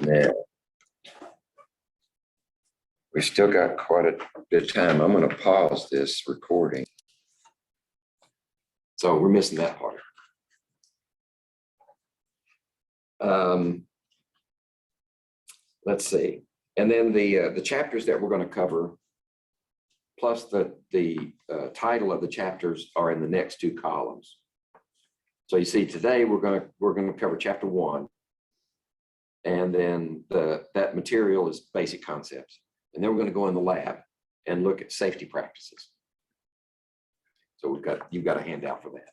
Now, we still got quite a bit of time. I'm going to pause this recording. So we're missing that part. Let's see. And then the chapters that we're going to cover, plus the title of the chapters, are in the next two columns. So you see, today we're going to cover chapter 1, and then that material is basic concepts, and then we're going to go in the lab and look at safety practices. So you've got a handout for that.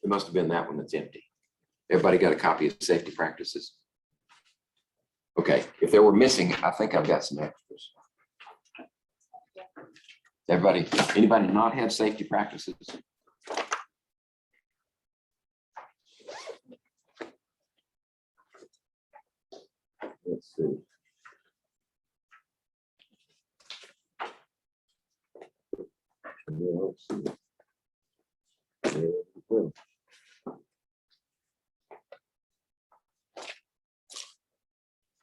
It must have been that one that's empty. Everybody got a copy of safety practices? Okay, if they were missing, I think I've got some extras. Anybody not have safety practices? Let's see. Let's see.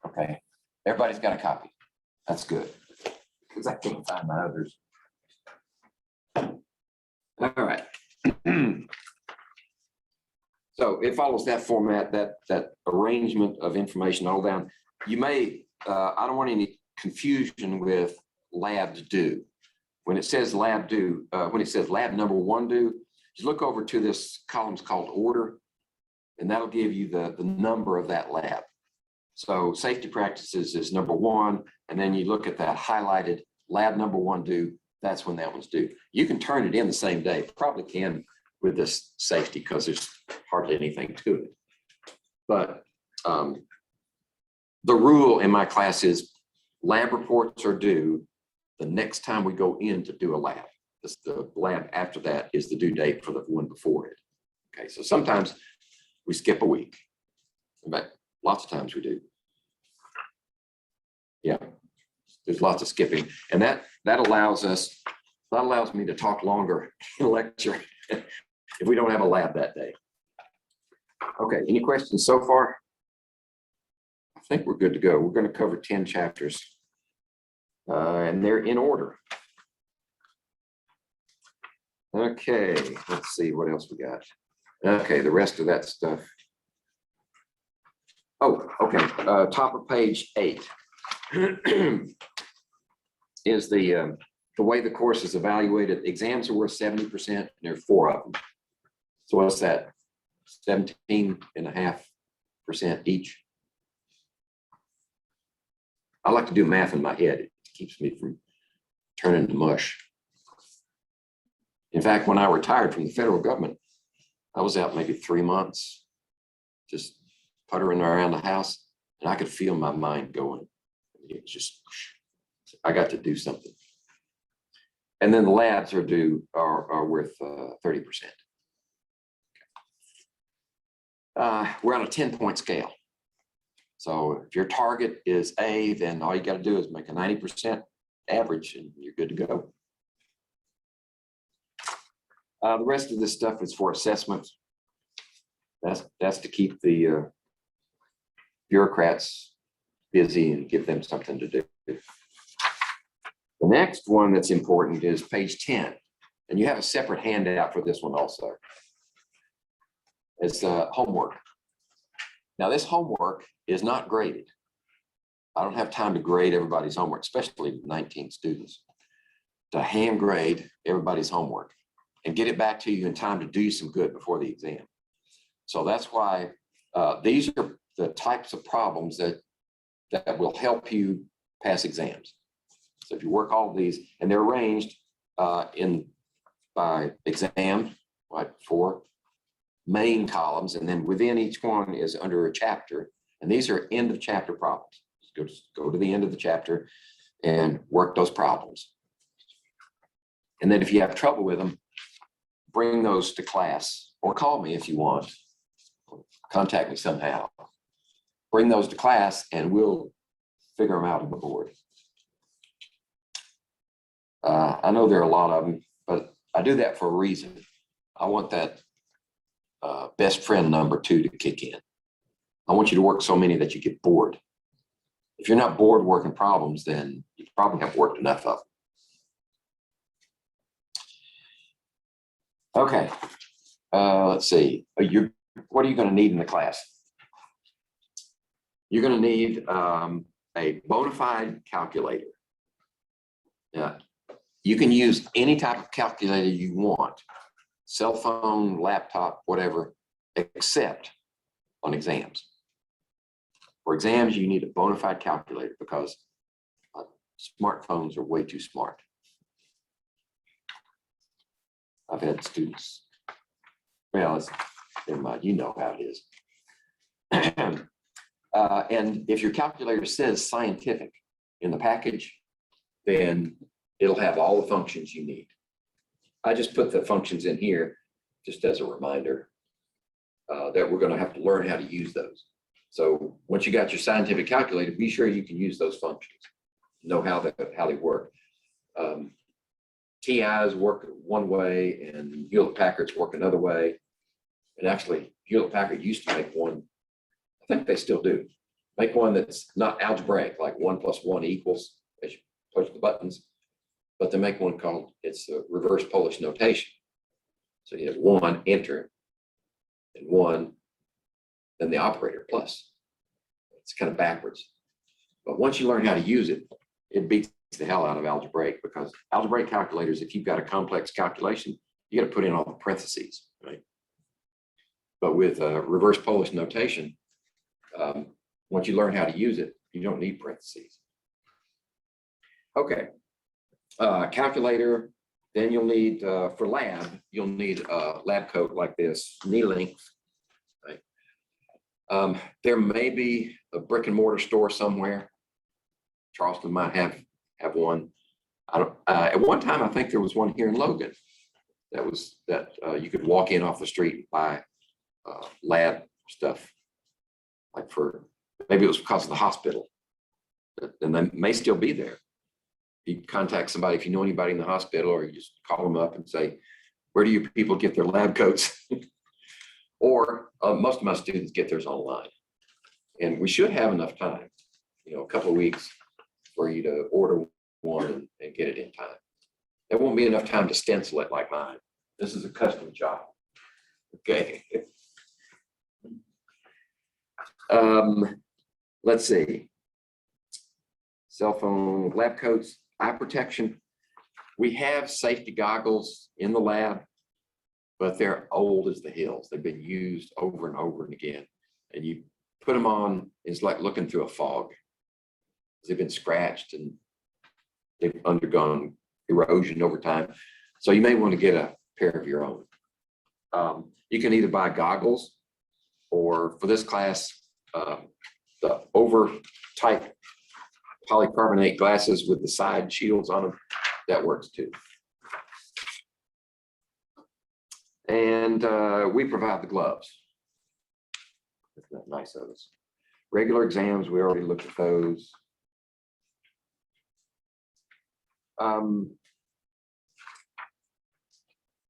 Okay, everybody's got a copy. That's good, because I can't find my others. All right. So it follows that format, that arrangement of information all down. You may, I don't want any confusion with labs due. When it says lab due, when it says lab number 1 due, just look over to this column called order, and that'll give you the number of that lab. So safety practices is number 1, and then you look at that highlighted lab number 1 due, that's when that one's due. You can turn it in the same day, probably can with this safety because there's hardly anything to it. But the rule in my class is lab reports are due the next time we go in to do a lab. The lab after that is the due date for the one before it. Okay, so sometimes we skip a week. But lots of times we do. Yeah, there's lots of skipping, and that allows me to talk longer in a lecture if we don't have a lab that day. Okay, any questions so far? I think we're good to go. We're going to cover 10 chapters, and they're in order. Okay, let's see what else we got. Okay, the rest of that stuff. Oh, okay. Top of page 8 is the way the course is evaluated. Exams are worth 70%, and there are 4 of them. So what's that? 17.5% each. I like to do math in my head. It keeps me from turning to mush. In fact, when I retired from the federal government, I was out maybe 3 months, just puttering around the house, and I could feel my mind going. It was just, I got to do something. And then the labs are worth 30%. We're on a 10-point scale. So if your target is A, then all you got to do is make a 90% average, and you're good to go. The rest of this stuff is for assessment. That's to keep the bureaucrats busy and give them something to do. The next one that's important is page 10, and you have a separate handout for this one also. It's homework. Now this homework is not graded. I don't have time to grade everybody's homework, especially 19 students, to hand grade everybody's homework and get it back to you in time to do you some good before the exam. So that's why these are the types of problems that will help you pass exams. So if you work all of these, and they're arranged by exam, like 4 main columns, and then within each one is under a chapter, and these are end of chapter problems. Just go to the end of the chapter and work those problems. And then if you have trouble with them, bring those to class, or call me if you want. Contact me somehow. Bring those to class and we'll figure them out on the board. I know there are a lot of them, but I do that for a reason. I want that best friend number 2 to kick in. I want you to work so many that you get bored. If you're not bored working problems, then you probably have worked enough of them. Okay, let's see. What are you going to need in the class? You're going to need a bona fide calculator. Yeah, you can use any type of calculator you want, cell phone, laptop, whatever, except on exams. For exams, you need a bona fide calculator because smartphones are way too smart. I've had students, well, never mind, you know how it is. And if your calculator says scientific in the package, then it'll have all the functions you need. I just put the functions in here just as a reminder that we're going to have to learn how to use those. So once you got your scientific calculator, be sure you can use those functions, know how they work. TIs work one way and Hewlett-Packard's work another way. And actually, Hewlett-Packard used to make one, I think they still do, make one that's not algebraic, like 1 + 1 equals as you push the buttons, but they make one called, it's a reverse Polish notation. So you have 1, enter, and 1, then the operator plus. It's kind of backwards. But once you learn how to use it, it beats the hell out of algebraic, because algebraic calculators, if you've got a complex calculation, you got to put in all the parentheses, right? But with reverse Polish notation, once you learn how to use it, you don't need parentheses. Okay, calculator, then you'll need, for lab, you'll need a lab coat like this, knee length, right? There may be a brick and mortar store somewhere. Charleston might have one. I don't, at one time, I think there was one here in Logan that you could walk in off the street and buy lab stuff, like for, maybe it was because of the hospital, and they may still be there. You contact somebody, if you know anybody in the hospital, or you just call them up and say, where do you people get their lab coats? Or most of my students get theirs online. And we should have enough time, a couple of weeks for you to order one and get it in time. There won't be enough time to stencil it like mine. This is a custom job. Okay. Let's see. Cell phone, lab coats, eye protection. We have safety goggles in the lab, but they're old as the hills. They've been used over and over and again. And you put them on, it's like looking through a fog. They've been scratched and they've undergone erosion over time. So you may want to get a pair of your own. You can either buy goggles, or for this class, the over tight polycarbonate glasses with the side shields on them, that works too. And we provide the gloves. Isn't that nice of us? Regular exams, we already looked at those.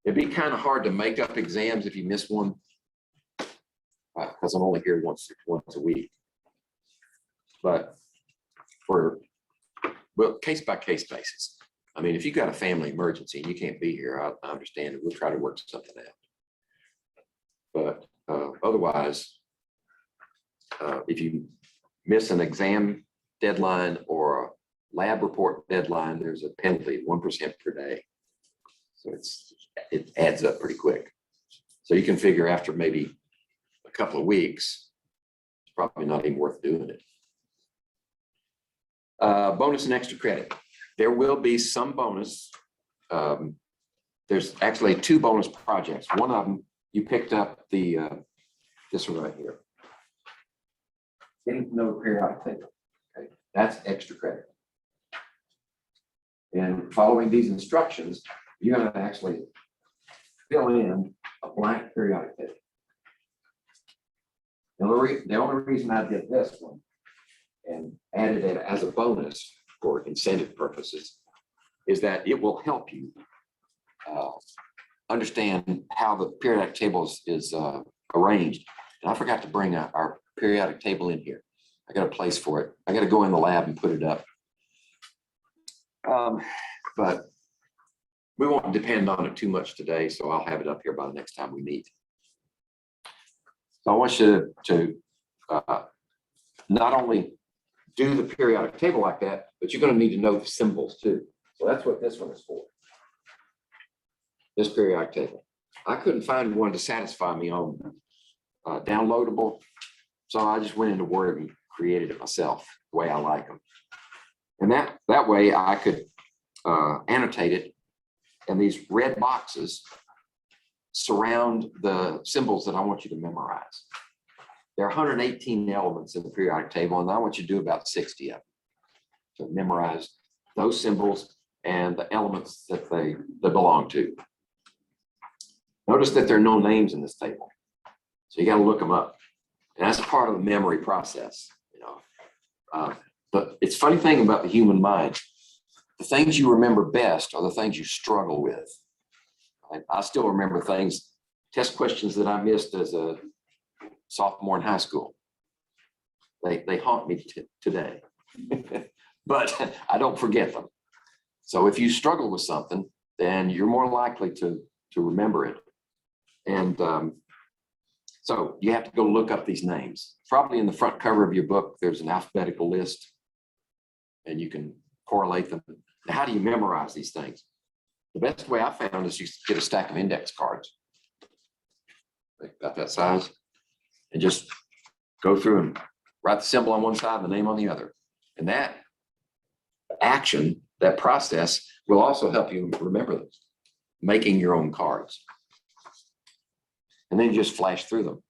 It'd be kind of hard to make up exams if you miss one, because I'm only here once a week. But case by case basis. I mean, if you've got a family emergency and you can't be here, I understand it. We'll try to work something out. But otherwise, if you miss an exam deadline or a lab report deadline, there's a penalty, 1% per day. So it adds up pretty quick. So you can figure after maybe a couple of weeks, it's probably not even worth doing it. Bonus and extra credit. There will be some bonus. There's actually 2 bonus projects. One of them, you picked up the this one right here. Getting to know the periodic table. Okay, that's extra credit. And following these instructions, you're going to actually fill in a blank periodic table. The only reason I did this one and added it as a bonus for incentive purposes is that it will help you understand how the periodic table is arranged. And I forgot to bring our periodic table in here. I got a place for it. I got to go in the lab and put it up. But we won't depend on it too much today, so I'll have it up here by the next time we meet. So I want you to not only do the periodic table like that, but you're going to need to know the symbols too. So that's what this one is for. This periodic table. I couldn't find one to satisfy me on downloadable, so I just went into Word and created it myself the way I like them. And that way I could annotate it, and these red boxes surround the symbols that I want you to memorize. There are 118 elements in the periodic table, and I want you to do about 60 of them. So memorize those symbols and the elements that they belong to. Notice that there are no names in this table, so you got to look them up, and that's part of the memory process. You know, but it's a funny thing about the human mind. The things you remember best are the things you struggle with. I still remember things, test questions that I missed as a sophomore in high school. They haunt me today, but I don't forget them. So if you struggle with something, then you're more likely to remember it. And so you have to go look up these names. Probably in the front cover of your book, there's an alphabetical list, and you can correlate them. Now, how do you memorize these things? The best way I found is you get a stack of index cards, about that size, and just go through and write the symbol on one side and the name on the other. And that action, that process, will also help you remember them, making your own cards. And then you just flash through them,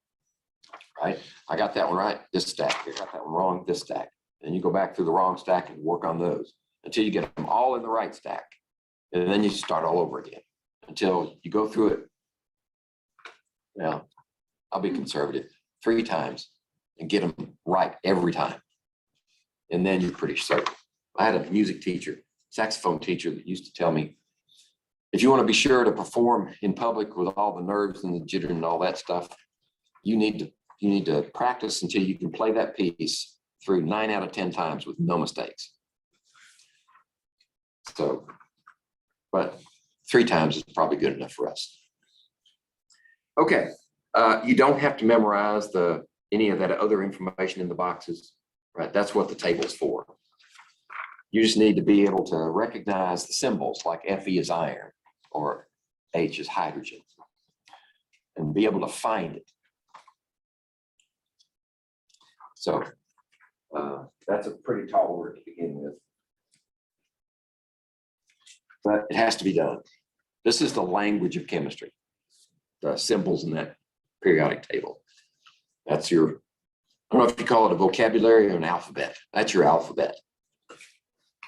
right? I got that one right, this stack. I got that one wrong, this stack. And you go back through the wrong stack and work on those until you get them all in the right stack. And then you start all over again until you go through it. Well, I'll be conservative, 3 times and get them right every time. And then you're pretty certain. I had a music teacher, saxophone teacher, that used to tell me, if you want to be sure to perform in public with all the nerves and the jitter and all that stuff, you need to practice until you can play that piece through 9 out of 10 times with no mistakes. So, but 3 times is probably good enough for us. Okay, you don't have to memorize any of that other information in the boxes, right? That's what the table's for. You just need to be able to recognize the symbols, like Fe is iron or H is hydrogen, and be able to find it. So that's a pretty tall order to begin with, but it has to be done. This is the language of chemistry, the symbols in that periodic table. That's your, I don't know if you call it a vocabulary or an alphabet. That's your alphabet.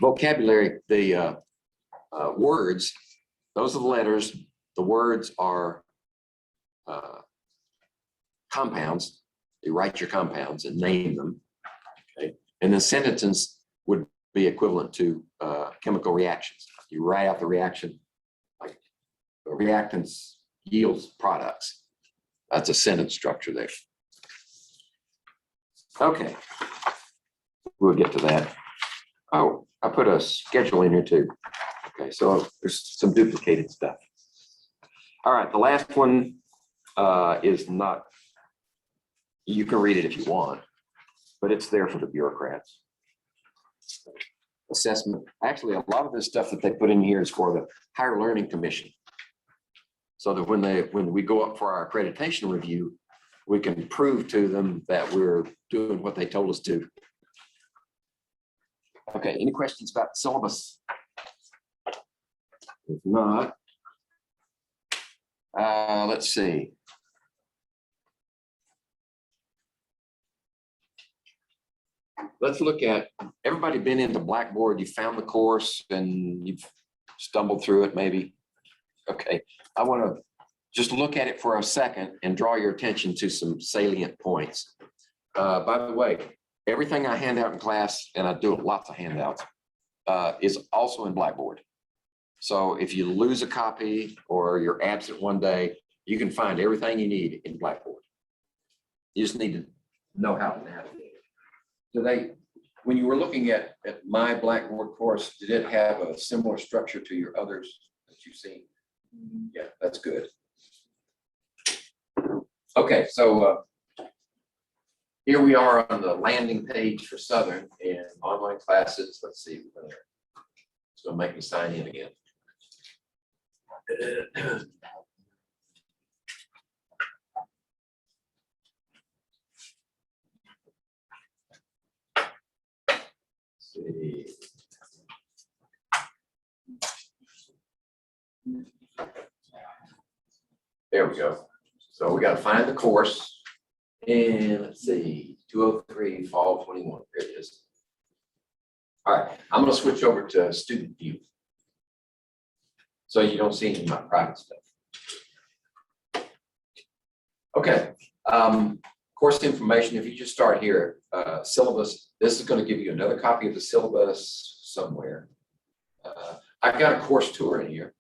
Vocabulary, the words, those are the letters. The words are compounds. You write your compounds and name them. Okay, and then sentences would be equivalent to chemical reactions. You write out the reaction, like the reactants yields products. That's a sentence structure there. Okay, we'll get to that. Oh, I put a schedule in here too. Okay, so there's some duplicated stuff. All right, the last one is not, you can read it if you want, but it's there for the bureaucrats. Assessment. Actually, a lot of this stuff that they put in here is for the Higher Learning Commission. So that when we go up for our accreditation review, we can prove to them that we're doing what they told us to. Okay, any questions about the syllabus? If not, let's see. Let's look at, everybody been into Blackboard, you found the course and you've stumbled through it maybe. Okay, I want to just look at it for a second and draw your attention to some salient points. By the way, everything I hand out in class, and I do lots of handouts, is also in Blackboard. So if you lose a copy or you're absent one day, you can find everything you need in Blackboard. You just need to know how to navigate it. Do they, when you were looking at my Blackboard course, did it have a similar structure to your others that you've seen? Yeah, that's good. Okay, so here we are on the landing page for Southern and online classes. Let's see. It's going to make me sign in again. See. There we go. So we got to find the course, and let's see, 203 Fall 21. There it is. All right, I'm going to switch over to student view, so you don't see any of my private stuff. Okay, course information. If you just start here, syllabus. This is going to give you another copy of the syllabus somewhere. I've got a course tour in here.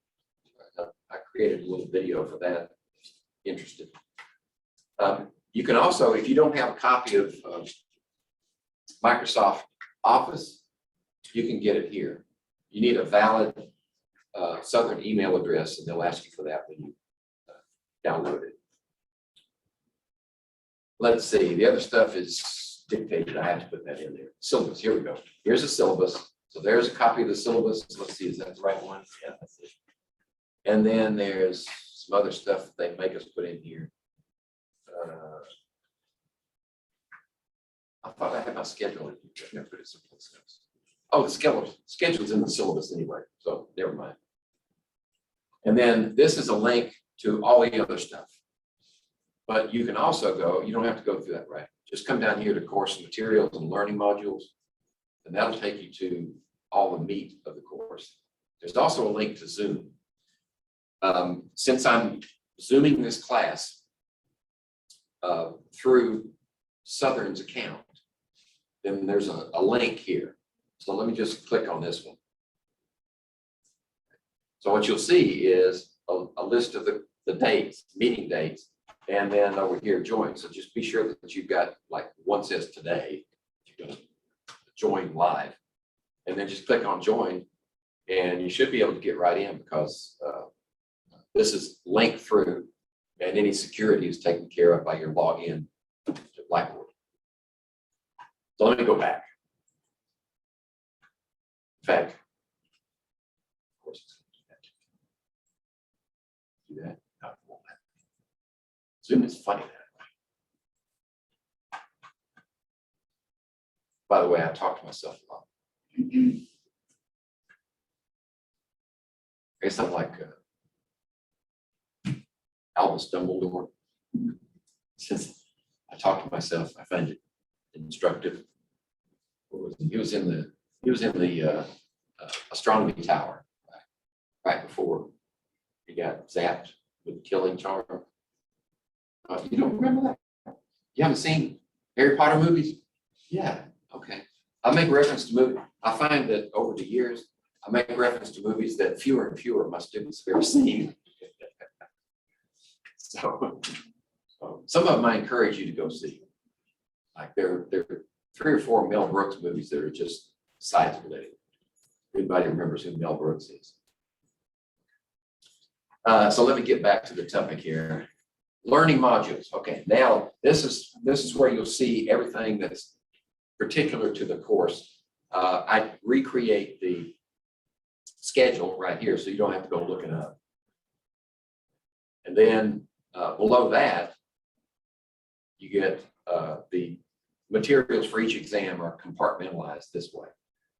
I created a little video for that. Interested. You can also, if you don't have a copy of Microsoft Office, you can get it here. You need a valid Southern email address, and they'll ask you for that when you download it. Let's see, the other stuff is dictated. I have to put that in there. Syllabus, here we go. Here's a syllabus. So there's a copy of the syllabus. Let's see, is that the right one? Yeah, that's it. And then there's some other stuff they make us put in here. I thought I had my schedule in here. I never put it someplace else. Oh, the schedule's in the syllabus anyway, so never mind. And then this is a link to all the other stuff. But you can also go, you don't have to go through that, right? Just come down here to course materials and learning modules, and that'll take you to all the meat of the course. There's also a link to Zoom. Since I'm Zooming this class through Southern's account, then there's a link here. So let me just click on this one. So what you'll see is a list of the dates, meeting dates, and then over here, join. So just be sure that you've got, like one says today, you're going to join live, and then just click on join, and you should be able to get right in because this is linked through, and any security is taken care of by your login to Blackboard. So let me go back. In fact, of course, it's going to do that. No, it won't let me. Zoom is funny that way. By the way, I talk to myself a lot. I guess I'm like Albus Dumbledore. Since I talk to myself, I find it instructive. He was in the astronomy tower right before he got zapped with the killing charm. You don't remember that? You haven't seen Harry Potter movies? Yeah, okay. I make reference to movies. I find that over the years, I make reference to movies that fewer and fewer of my students have ever seen. So some of them I encourage you to go see. Like there are 3 or 4 Mel Brooks movies that are just side-splitting. Everybody remembers who Mel Brooks is. So let me get back to the topic here. Learning modules. Okay, now this is where you'll see everything that's particular to the course. I recreate the schedule right here, so you don't have to go look it up. And then below that, you get the materials for each exam are compartmentalized this way.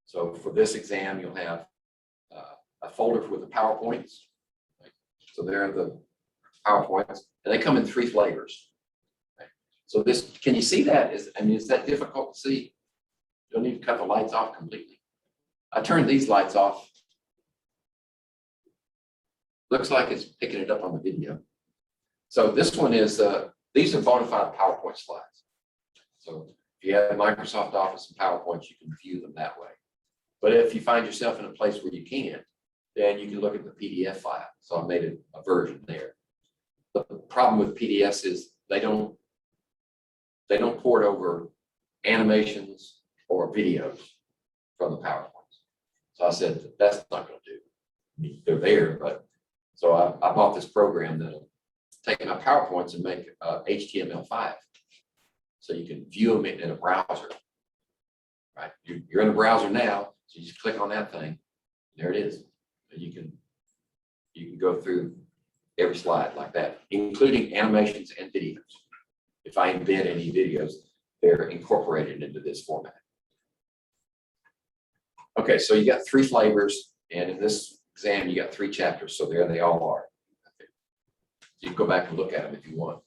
So for this exam, you'll have a folder with the PowerPoints. So there are the PowerPoints, and they come in 3 flavors. So this, can you see that? Is that difficult to see? You don't need to cut the lights off completely. I turned these lights off. Looks like it's picking it up on the video. So this one is, these are bona fide PowerPoint slides. So if you have Microsoft Office and PowerPoint, you can view them that way. But if you find yourself in a place where you can't, then you can look at the PDF file. So I made a version there. The problem with PDFs is they don't port over animations or videos from the PowerPoints. So I said, that's not going to do. They're there, but so I bought this program that'll take my PowerPoints and make HTML5. So you can view them in a browser, right? You're in a browser now, so you just click on that thing. There it is. And you can go through every slide like that, including animations and videos. If I embed any videos, they're incorporated into this format. Okay, so you got 3 flavors, and in this exam, you got 3 chapters, so there they all are. You can go back and look at them if you want.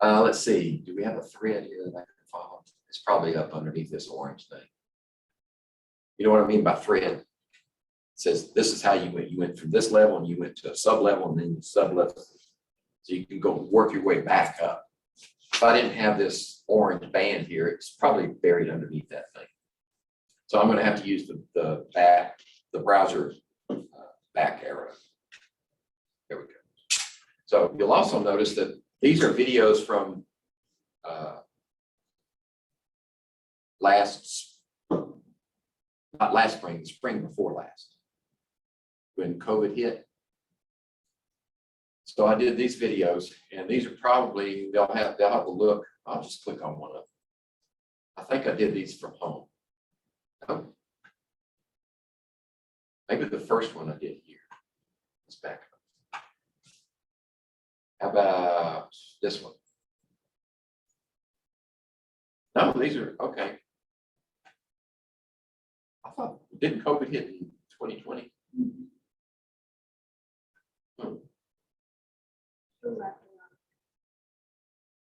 Let's see, do we have a thread here that I can follow? It's probably up underneath this orange thing. You know what I mean by thread? It says this is how you went. You went from this level and you went to a sub-level and then sub-level. So you can go work your way back up. If I didn't have this orange band here, it's probably buried underneath that thing. So I'm going to have to use the browser back arrow. There we go. So you'll also notice that these are videos from not last spring, the spring before last, when COVID hit. So I did these videos, and these are probably, they'll have a look. I'll just click on one of them. I think I did these from home. Oh. Maybe the first one I did here. Let's back up. How about this one? No, these are okay. I thought, didn't COVID hit in 2020? Hmm.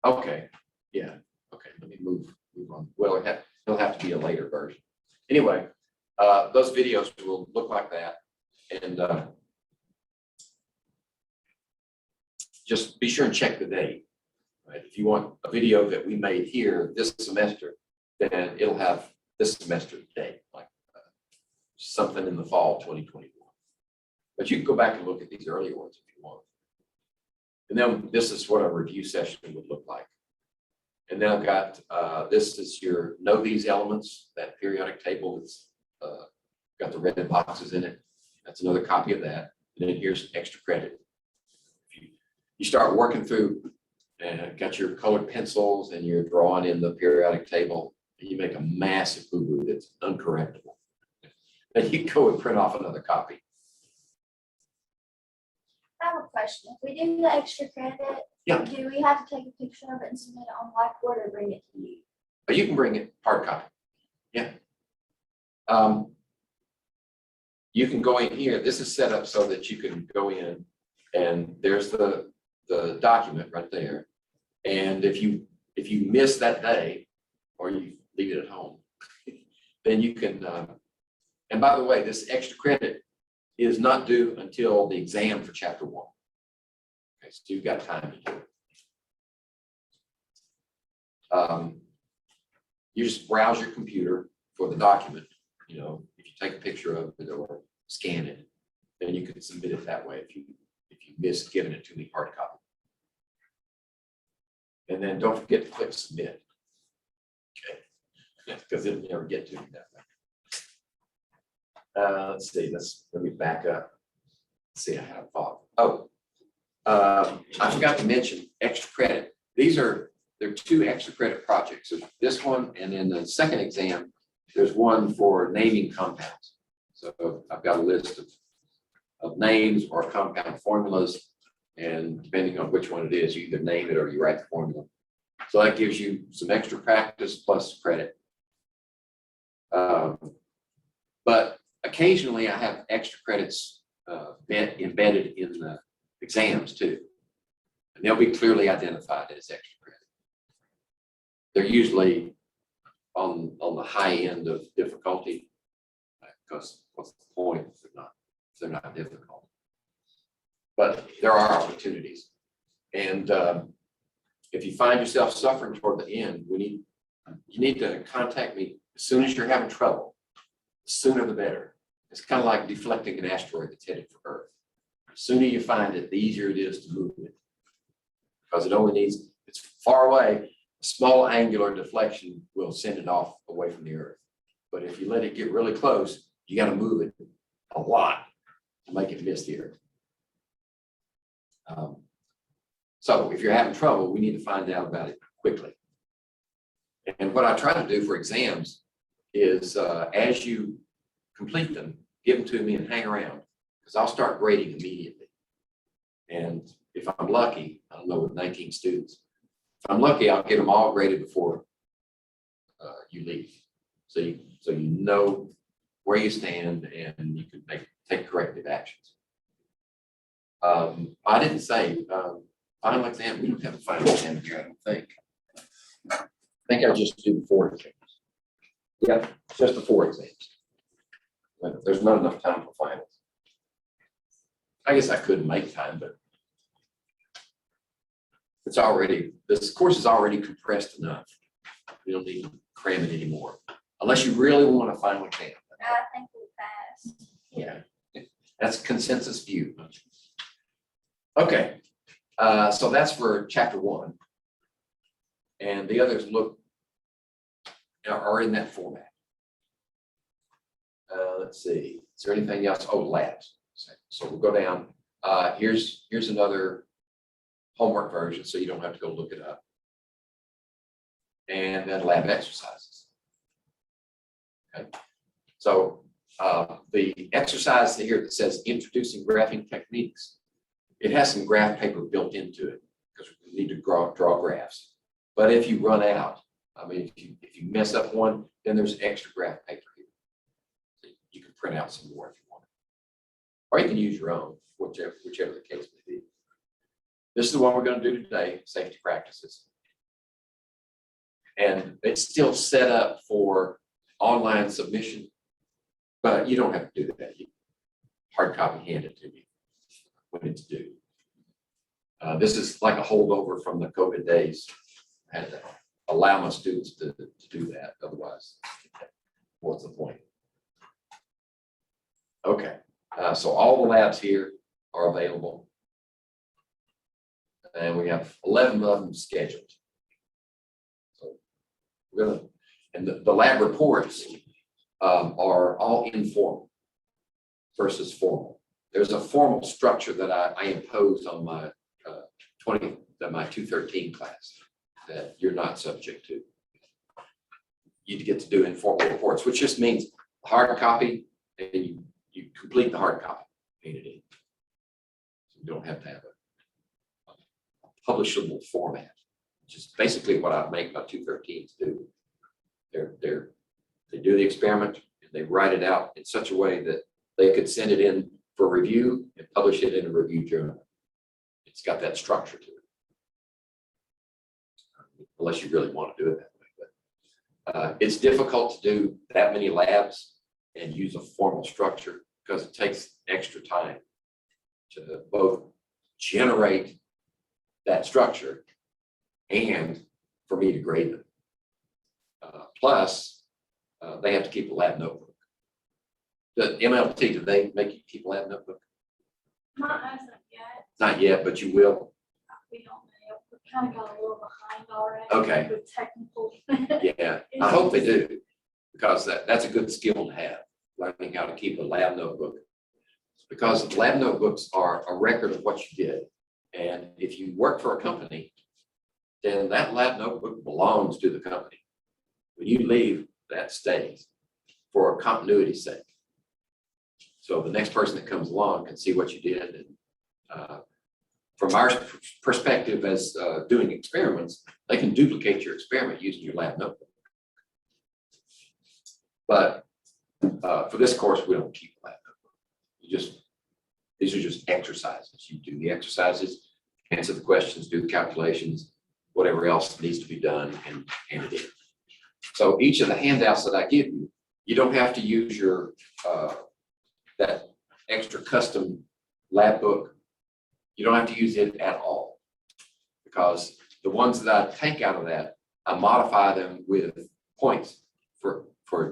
Okay, yeah, okay, let me move on. Well, it'll have to be a later version. Anyway, those videos will look like that, and just be sure and check the date. Right? If you want a video that we made here this semester, then it'll have this semester date, like something in the fall 2021. But you can go back and look at these earlier ones if you want. And then this is what a review session would look like. And then I've got, this is your know these elements, that periodic table that's got the red boxes in it. That's another copy of that. And then here's extra credit. If you start working through and got your colored pencils and you're drawing in the periodic table, and you make a massive boo-boo that's uncorrectable. And you go and print off another copy. I have a question. If we do the extra credit, Yeah. Do we have to take a picture of it and submit it on Blackboard or bring it to you? But you can bring it hard copy. Yeah. You can go in here. This is set up so that you can go in and there's the document right there. And if you miss that day or you leave it at home, then you can, and by the way, this extra credit is not due until the exam for chapter 1. Okay, so you've got time to do it. You just browse your computer for the document. You know, if you take a picture of it or scan it, then you can submit it that way if you miss giving it to me hard copy. And then don't forget to click submit. Okay, because it'll never get to me that way. Let's see, let me back up. Let's see, I had a thought. Oh, I forgot to mention extra credit. There are 2 extra credit projects. There's this one, and in the second exam, there's one for naming compounds. So I've got a list of names or compound formulas, and depending on which one it is, you either name it or you write the formula. So that gives you some extra practice plus credit. But occasionally I have extra credits embedded in the exams too. And they'll be clearly identified as extra credit. They're usually on the high end of difficulty, because what's the point if they're not difficult? But there are opportunities. And if you find yourself suffering toward the end, you need to contact me as soon as you're having trouble. The sooner the better. It's kind of like deflecting an asteroid that's headed for Earth. The sooner you find it, the easier it is to move it. Because it only needs, it's far away, a small angular deflection will send it off away from the Earth. But if you let it get really close, you got to move it a lot to make it miss the Earth. So if you're having trouble, we need to find out about it quickly. And what I try to do for exams is as you complete them, give them to me and hang around, because I'll start grading immediately. And if I'm lucky, I don't know, with 19 students, if I'm lucky, I'll get them all graded before you leave. So you know where you stand and you can take corrective actions. I didn't say final exam. We don't have a final exam here, I don't think. I think I just do the 4 exams. Yep, just the 4 exams. But there's not enough time for finals. I guess I could make time, but it's already, this course is already compressed enough. We don't need to cram it anymore, unless you really want a final exam. I think we passed. Yeah, that's consensus view. Okay, so that's for chapter 1, and the others are in that format. Let's see, is there anything else? Oh, labs. So we'll go down. Here's another homework version, so you don't have to go look it up. And then lab exercises. Okay, so the exercise here that says introducing graphing techniques, it has some graph paper built into it because we need to draw graphs. But if you run out, I mean, if you mess up one, then there's extra graph paper here. So you can print out some more if you want, or you can use your own, whichever the case may be. This is the one we're going to do today, safety practices. And it's still set up for online submission, but you don't have to do that. You hard copy hand it to me when it's due. This is like a holdover from the COVID days. I had to allow my students to do that. Otherwise, what's the point? Okay, so all the labs here are available. And we have 11 of them scheduled. So we're gonna, and the lab reports are all informal versus formal. There's a formal structure that I imposed on my my 213 class that you're not subject to. You get to do informal reports, which just means hard copy, and you complete the hard copy, paint it in. So you don't have to have a publishable format, which is basically what I make my 213s do. They do the experiment and they write it out in such a way that they could send it in for review and publish it in a review journal. It's got that structure to it. Unless you really want to do it that way. But it's difficult to do that many labs and use a formal structure because it takes extra time to both generate that structure and for me to grade them. Plus, they have to keep a lab notebook. The MLT, do they make you keep a lab notebook? Not as of yet. Not yet, but you will. We don't know. We kind of got a little behind already. Okay. With technical. Yeah, I hope they do, because that's a good skill to have, learning how to keep a lab notebook. Because lab notebooks are a record of what you did. And if you work for a company, then that lab notebook belongs to the company. When you leave, that stays for continuity's sake. So the next person that comes along can see what you did. And from our perspective as doing experiments, they can duplicate your experiment using your lab notebook. But for this course, we don't keep a lab notebook. These are just exercises. You do the exercises, answer the questions, do the calculations, whatever else needs to be done, and hand it in. So each of the handouts that I give you, you don't have to use your that extra custom lab book. You don't have to use it at all, because the ones that I take out of that, I modify them with points for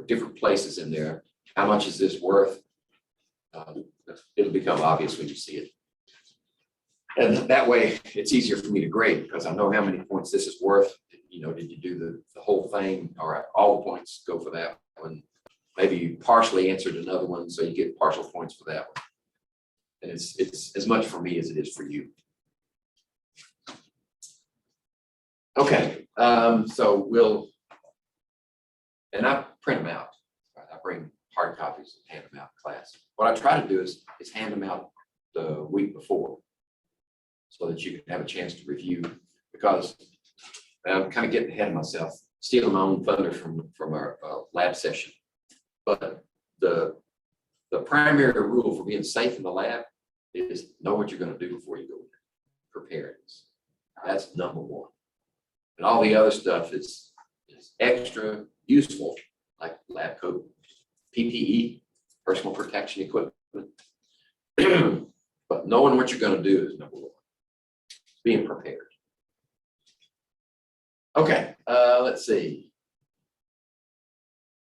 different places in there. How much is this worth? it'll become obvious when you see it. And that way, it's easier for me to grade because I know how many points this is worth. You know, did you do the whole thing? Or all the points go for that one. Maybe you partially answered another one, so you get partial points for that one. And it's as much for me as it is for you. Okay, so and I print them out. Right? I bring hard copies and hand them out in class. What I try to do is hand them out the week before so that you can have a chance to review, because I'm kind of getting ahead of myself, stealing my own thunder from our lab session. But the primary rule for being safe in the lab is know what you're going to do before you go in. Preparedness. That's number one. And all the other stuff is extra useful, like lab coat, PPE, personal protection equipment. But knowing what you're going to do is number one. Being prepared. Okay, let's see.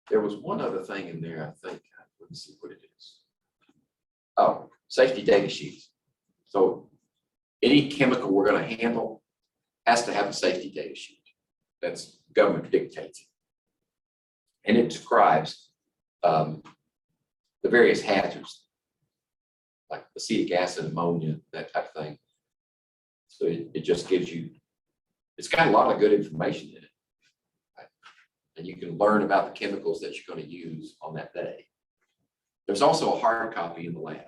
There was one other thing in there, I think. Let's see what it is. Oh, safety data sheets. So any chemical we're going to handle has to have a safety data sheet. That's government dictates it. And it describes the various hazards, like acetic acid, ammonia, that type of thing. So it just gives you, it's got a lot of good information in it. Right? And you can learn about the chemicals that you're going to use on that day. There's also a hard copy in the lab.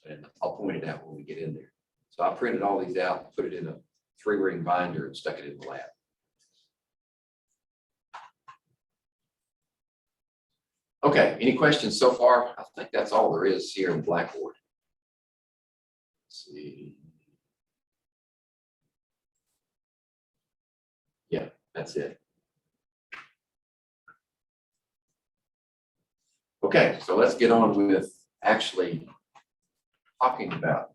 And I'll point it out when we get in there. So I printed all these out, put it in a 3-ring binder and stuck it in the lab. Okay, any questions so far? I think that's all there is here in Blackboard. Let's see. Yeah, that's it. Okay, so let's get on with actually talking about,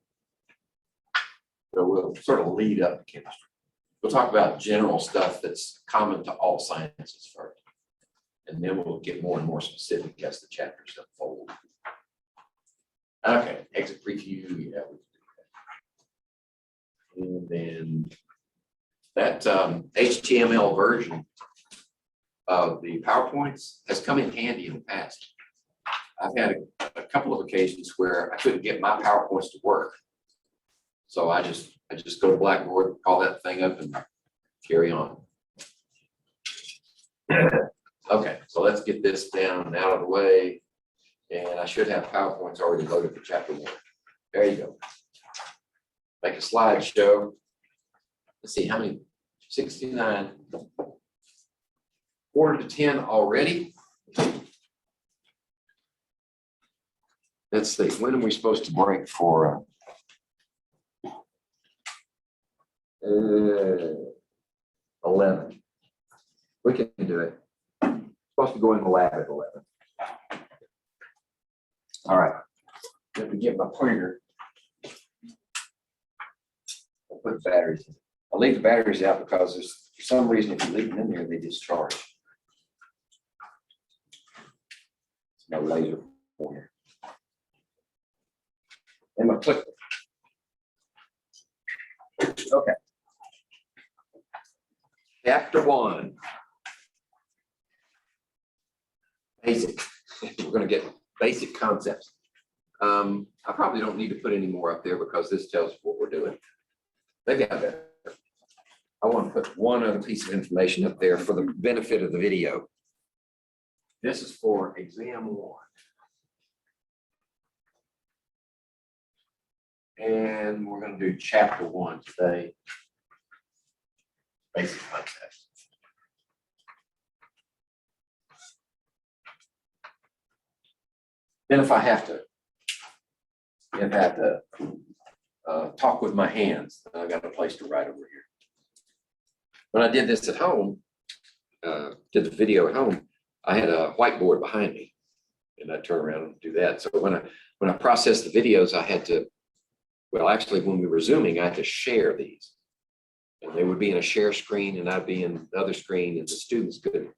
so we'll sort of lead up to chemistry. We'll talk about general stuff that's common to all sciences first. And then we'll get more and more specific as the chapters unfold. Okay, exit preview, yeah, we can do that. And then that HTML version of the PowerPoints has come in handy in the past. I've had a couple of occasions where I couldn't get my PowerPoints to work. So I just go to Blackboard, call that thing up and carry on. Okay, so let's get this down and out of the way. And I should have PowerPoints already loaded for chapter 1. There you go. Make a slideshow. Let's see, how many? 69. 9:45 already. Let's see, when are we supposed to break for 11? We can do it. Supposed to go in the lab at 11. All right. Let me get my pointer. I'll put batteries in. I'll leave the batteries out because there's, for some reason, if you leave them in there, they discharge. It's my laser pointer. And my clicker. Okay. Chapter 1. Basic. We're going to get basic concepts. I probably don't need to put any more up there because this tells us what we're doing. Maybe I better. I want to put one other piece of information up there for the benefit of the video. This is for exam 1. And we're going to do chapter 1 today. Basic concepts. Then if I have to talk with my hands, then I got a place to write over here. When I did this at home, did the video at home, I had a whiteboard behind me, and I turn around and do that. So when I processed the videos, I had to, well, actually, when we were Zooming, I had to share these, and they would be in a share screen, and I'd be in the other screen, and the students could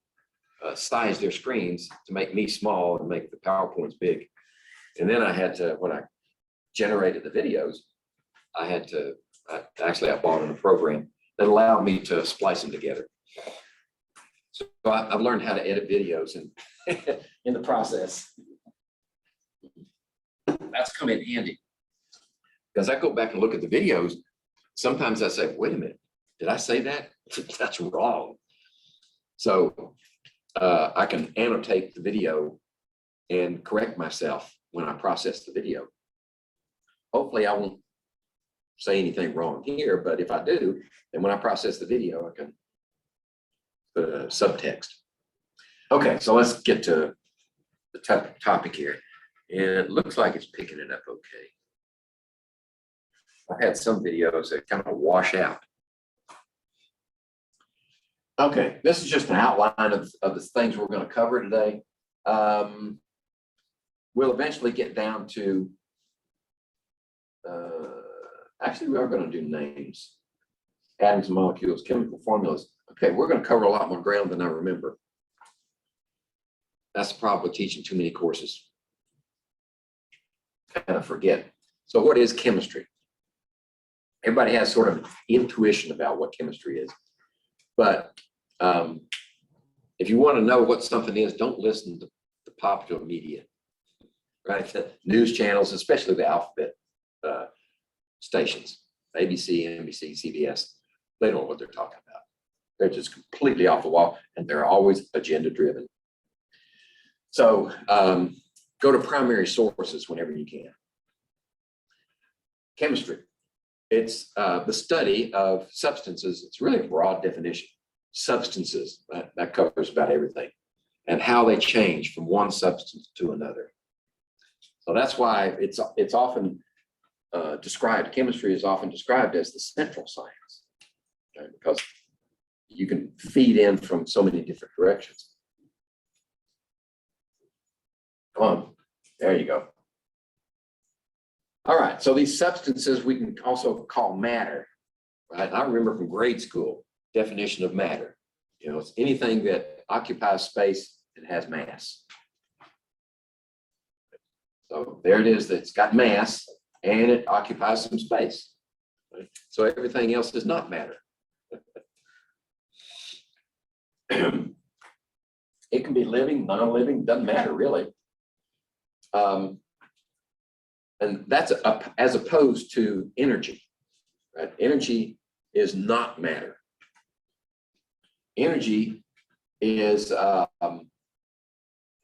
size their screens to make me small and make the PowerPoints big. And then I had to, when I generated the videos, I had to, actually I bought in a program that allowed me to splice them together. So I've learned how to edit videos and in the process. That's come in handy. Because I go back and look at the videos, sometimes I say, wait a minute, did I say that? That's wrong. So I can annotate the video and correct myself when I process the video. Hopefully I won't say anything wrong here, but if I do, then when I process the video, I can put a subtext. Okay, so let's get to the topic here. And it looks like it's picking it up okay. I had some videos that kind of wash out. Okay, this is just an outline of the things we're going to cover today. We'll eventually get down to, actually we are going to do names, atoms, molecules, chemical formulas. Okay, we're going to cover a lot more ground than I remember. That's the problem with teaching too many courses. Kind of forget. So what is chemistry? Everybody has sort of intuition about what chemistry is. But if you want to know what something is, don't listen to the popular media, right? The news channels, especially the alphabet stations, ABC, NBC, CBS, they don't know what they're talking about. They're just completely off the wall, and they're always agenda driven. So go to primary sources whenever you can. Chemistry. It's the study of substances. It's really a broad definition. Substances, that covers about everything, and how they change from one substance to another. So that's why it's often described, chemistry is often described as the central science, right? Because you can feed in from so many different directions. Come on, there you go. All right, so these substances we can also call matter, right? I remember from grade school, definition of matter. You know, it's anything that occupies space and has mass. So there it is, that's got mass and it occupies some space. Right? So everything else is not matter. It can be living, non-living, doesn't matter really. And that's as opposed to energy, right? Energy is not matter. Energy is,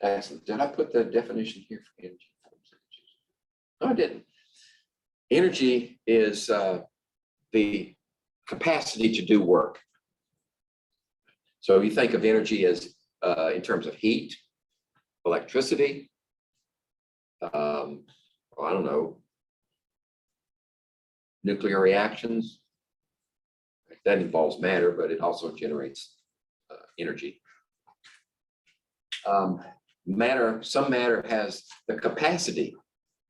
actually, did I put the definition here for energy? No, I didn't. Energy is the capacity to do work. So you think of energy as in terms of heat, electricity, well, I don't know, nuclear reactions. That involves matter, but it also generates energy. Matter, some matter has the capacity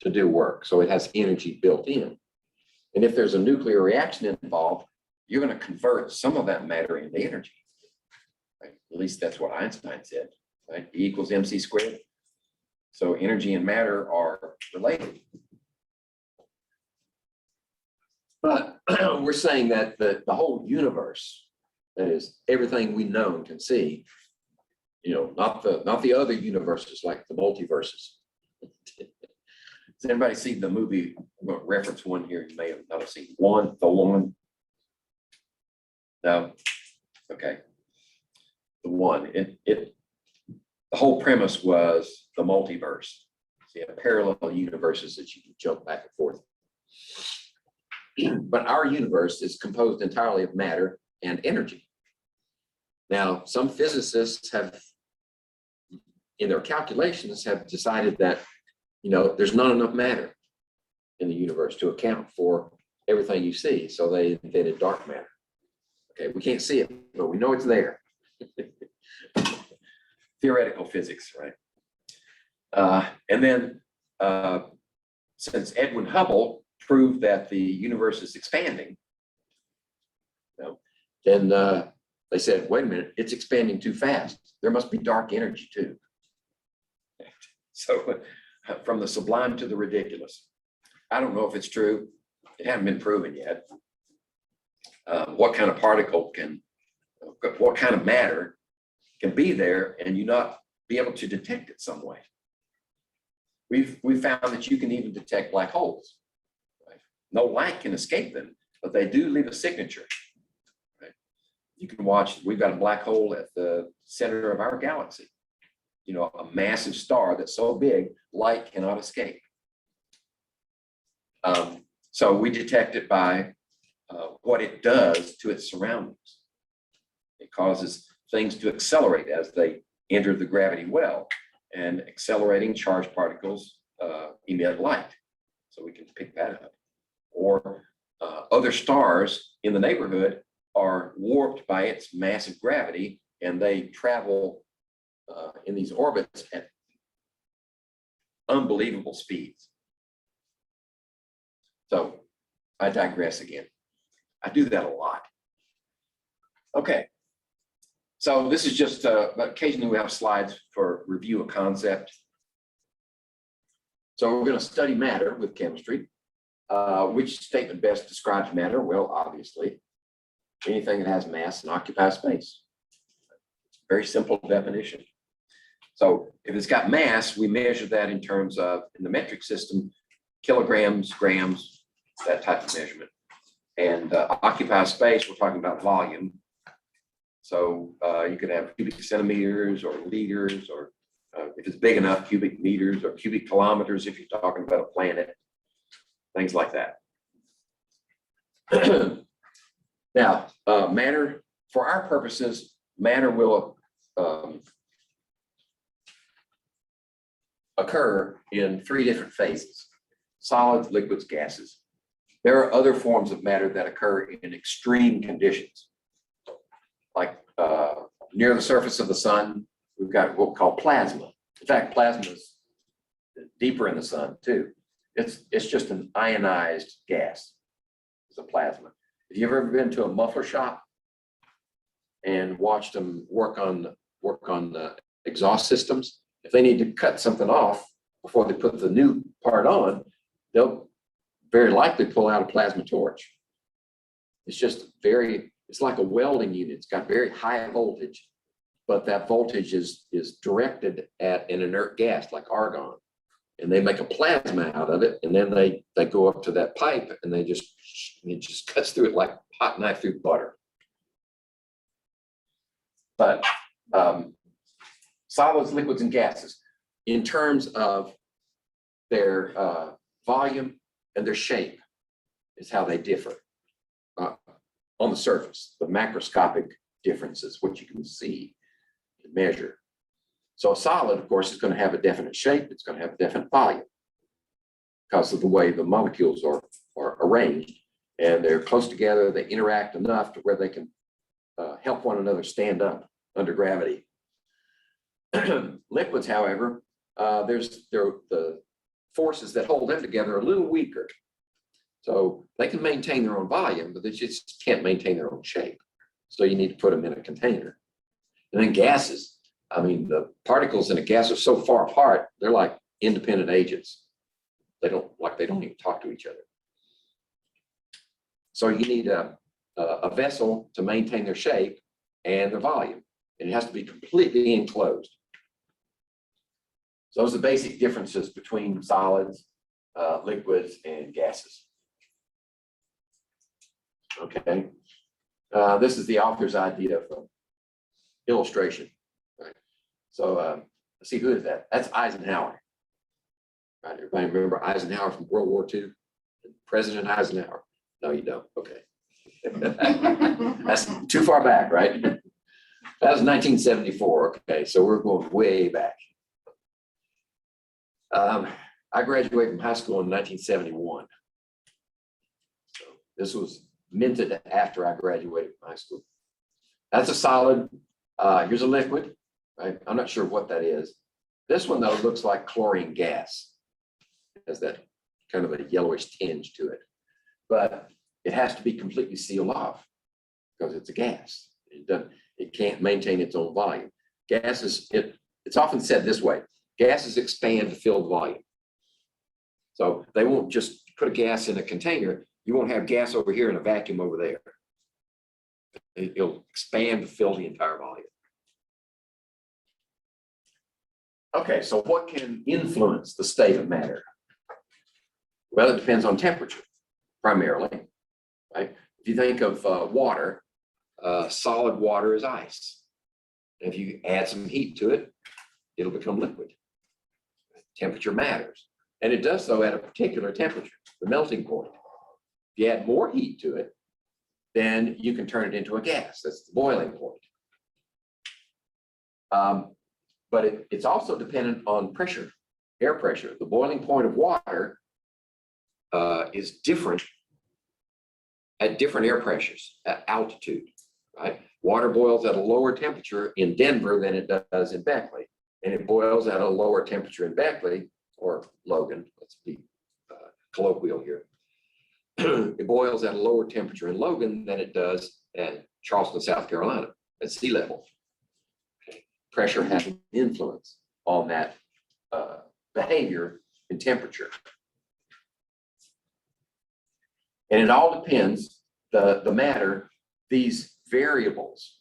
to do work, so it has energy built in. And if there's a nuclear reaction involved, you're going to convert some of that matter into energy. Right? At least that's what Einstein said, right? E equals mc squared. So energy and matter are related. But we're saying that the whole universe, that is everything we know and can see, you know, not the other universes like the multiverses. Does anybody see the movie? I'm going to reference one here. You may have not seen one, the one. No, okay. The one. The whole premise was the multiverse. So you have parallel universes that you can jump back and forth. But our universe is composed entirely of matter and energy. Now, some physicists have, in their calculations, have decided that, you know, there's not enough matter in the universe to account for everything you see. So they invented dark matter. Okay, we can't see it, but we know it's there. Theoretical physics, right? And then since Edwin Hubble proved that the universe is expanding, you know, then they said, wait a minute, it's expanding too fast. There must be dark energy too. So from the sublime to the ridiculous. I don't know if it's true. It hasn't been proven yet. What kind of particle what kind of matter can be there and you not be able to detect it some way. We've found that you can even detect black holes. Right? No light can escape them, but they do leave a signature. Right? You can watch, we've got a black hole at the center of our galaxy. You know, a massive star that's so big, light cannot escape. So we detect it by what it does to its surroundings. It causes things to accelerate as they enter the gravity well, and accelerating charged particles emit light. So we can pick that up. Or other stars in the neighborhood are warped by its massive gravity, and they travel in these orbits at unbelievable speeds. So I digress again. I do that a lot. Okay. So this is just, occasionally we have slides for review of concept. So we're going to study matter with chemistry. Which statement best describes matter? Well, obviously, anything that has mass and occupies space. Very simple definition. So if it's got mass, we measure that in terms of, in the metric system, kilograms, grams, that type of measurement. And occupy space, we're talking about volume. So you could have cubic centimeters or liters, or if it's big enough, cubic meters or cubic kilometers if you're talking about a planet, things like that. Now, matter, for our purposes, matter will occur in 3 different phases: solids, liquids, gases. There are other forms of matter that occur in extreme conditions. Like near the surface of the sun, we've got what we call plasma. In fact, plasma is deeper in the sun too. It's just an ionized gas. It's a plasma. Have you ever been to a muffler shop and watched them work on the exhaust systems? If they need to cut something off before they put the new part on, they'll very likely pull out a plasma torch. It's just it's like a welding unit. It's got very high voltage, but that voltage is directed at an inert gas like argon. And they make a plasma out of it, and then they go up to that pipe, and it just cuts through it like hot knife through butter. But solids, liquids, and gases, in terms of their volume and their shape, is how they differ on the surface. The macroscopic differences, what you can see and measure. So a solid, of course, is going to have a definite shape. It's going to have a definite volume because of the way the molecules are arranged, and they're close together. They interact enough to where they can help one another stand up under gravity. Liquids, however, the forces that hold them together are a little weaker. So they can maintain their own volume, but they just can't maintain their own shape. So you need to put them in a container. And then gases. I mean, the particles in a gas are so far apart, they're like independent agents. They don't even talk to each other. So you need a vessel to maintain their shape and their volume. And it has to be completely enclosed. So those are the basic differences between solids, liquids, and gases. Okay. This is the author's idea of illustration. Right? So let's see, who is that? That's Eisenhower. Right? Everybody remember Eisenhower from World War II? President Eisenhower. No, you don't. Okay. That's too far back, right? That was 1974. Okay, so we're going way back. I graduated from high school in 1971. So this was minted after I graduated from high school. That's a solid. Here's a liquid. Right? I'm not sure what that is. This one, though, looks like chlorine gas. It has that kind of a yellowish tinge to it. But it has to be completely sealed off because it's a gas. It can't maintain its own volume. Gases, it's often said this way: gases expand to fill the volume. So they won't just put a gas in a container. You won't have gas over here and a vacuum over there. It'll expand to fill the entire volume. Okay, so what can influence the state of matter? Well, it depends on temperature, primarily, right? If you think of water, solid water is ice. If you add some heat to it, it'll become liquid. Temperature matters. And it does so at a particular temperature, the melting point. If you add more heat to it, then you can turn it into a gas. That's the boiling point. But it's also dependent on pressure, air pressure. The boiling point of water is different at different air pressures, at altitude, right? Water boils at a lower temperature in Denver than it does in Beckley. And it boils at a lower temperature in Beckley, or Logan, let's be colloquial here. It boils at a lower temperature in Logan than it does at Charleston, South Carolina, at sea level. Okay. Pressure has an influence on that behavior and temperature. And it all depends, the matter, these variables,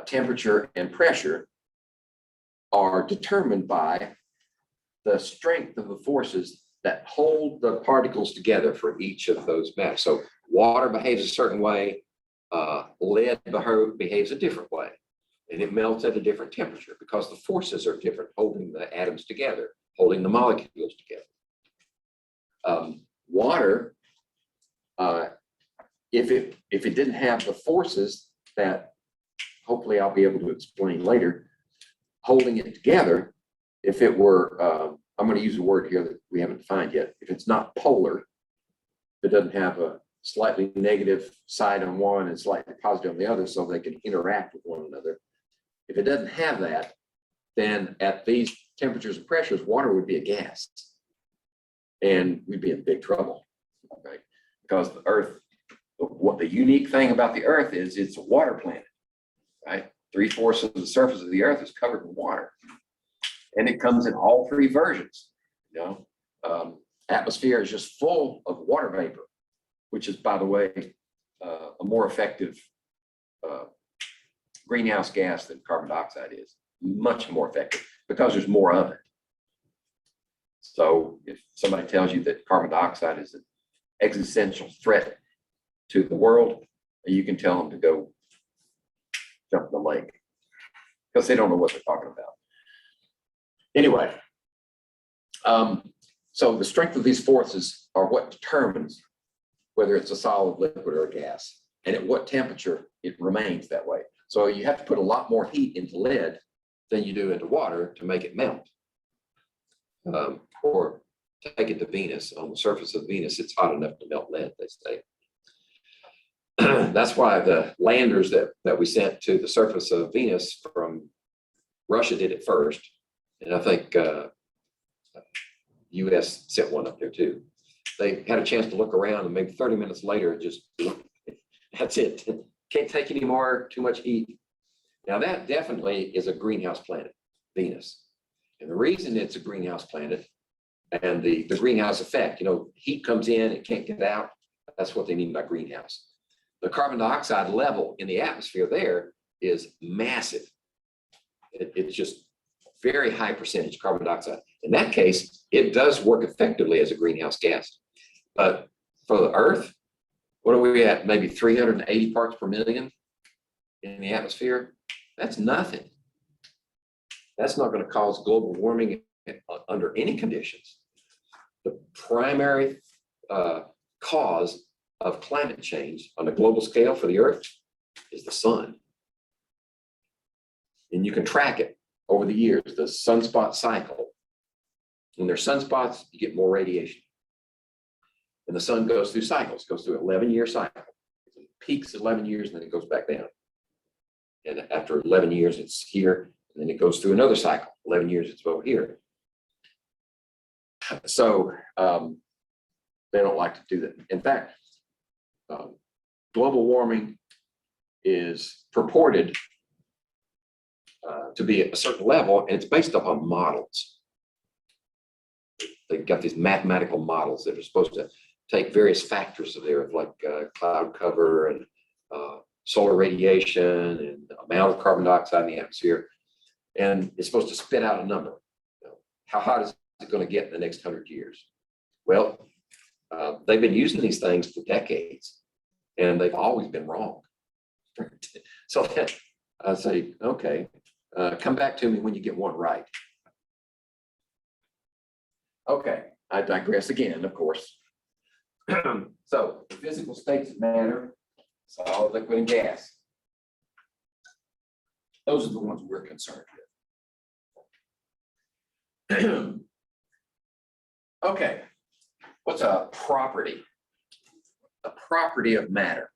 temperature and pressure, are determined by the strength of the forces that hold the particles together for each of those matters. So water behaves a certain way, lead behaves a different way, and it melts at a different temperature because the forces are different, holding the atoms together, holding the molecules together. Water, if it didn't have the forces that hopefully I'll be able to explain later, holding it together, if it were, I'm going to use a word here that we haven't defined yet. If it's not polar, if it doesn't have a slightly negative side on one and slightly positive on the other so they can interact with one another. If it doesn't have that, then at these temperatures and pressures, water would be a gas. And we'd be in big trouble, right? Because the Earth, what the unique thing about the Earth is it's a water planet, right? 3/4 of the surface of the Earth is covered in water. And it comes in all three versions. You know, atmosphere is just full of water vapor, which is, by the way, a more effective greenhouse gas than carbon dioxide is. Much more effective because there's more of it. So if somebody tells you that carbon dioxide is an existential threat to the world, you can tell them to go jump in the lake because they don't know what they're talking about. Anyway, so the strength of these forces are what determines whether it's a solid, liquid, or a gas, and at what temperature it remains that way. So you have to put a lot more heat into lead than you do into water to make it melt. Or take it to Venus. On the surface of Venus, it's hot enough to melt lead, they say. That's why the landers that we sent to the surface of Venus from Russia did it first. And I think US sent one up there too. They had a chance to look around and maybe 30 minutes later, just, that's it. Can't take any more, too much heat. Now that definitely is a greenhouse planet, Venus. And the reason it's a greenhouse planet and the greenhouse effect, you know, heat comes in, it can't get out. That's what they mean by greenhouse. The carbon dioxide level in the atmosphere there is massive. It's just very high percentage carbon dioxide. In that case, it does work effectively as a greenhouse gas. But for the Earth, what are we at? Maybe 380 parts per million in the atmosphere? That's nothing. That's not going to cause global warming under any conditions. The primary cause of climate change on a global scale for the Earth is the sun. And you can track it over the years, the sunspot cycle. When there's sunspots, you get more radiation. And the sun goes through cycles, goes through an 11-year cycle. It peaks 11 years and then it goes back down. And after 11 years, it's here, and then it goes through another cycle. 11 years, it's over here. So they don't like to do that. In fact, global warming is purported to be at a certain level, and it's based upon models. they've got these mathematical models that are supposed to take various factors of there, like cloud cover and solar radiation and the amount of carbon dioxide in the atmosphere. And it's supposed to spit out a number. How hot is it going to get in the next 100 years? Well, they've been using these things for decades, and they've always been wrong. So I say, okay, come back to me when you get one right. Okay, I digress again, of course. So the physical states of matter, solid, liquid, and gas. Those are the ones we're concerned with. Okay, what's a property? A property of matter.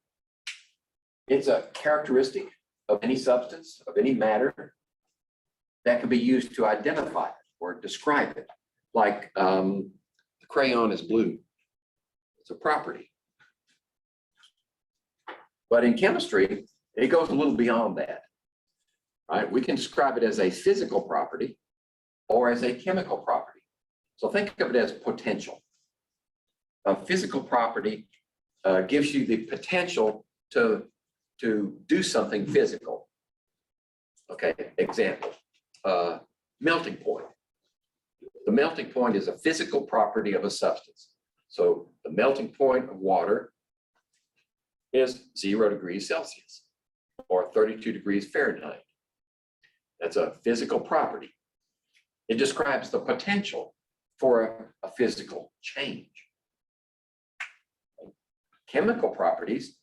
It's a characteristic of any substance, of any matter, that can be used to identify it or describe it. Like the crayon is blue. It's a property. But in chemistry, it goes a little beyond that. Right? We can describe it as a physical property or as a chemical property. So think of it as potential. A physical property gives you the potential to do something physical. Okay, example, melting point. The melting point is a physical property of a substance. So the melting point of water is 0 degrees Celsius or 32 degrees Fahrenheit. That's a physical property. It describes the potential for a physical change. Chemical properties,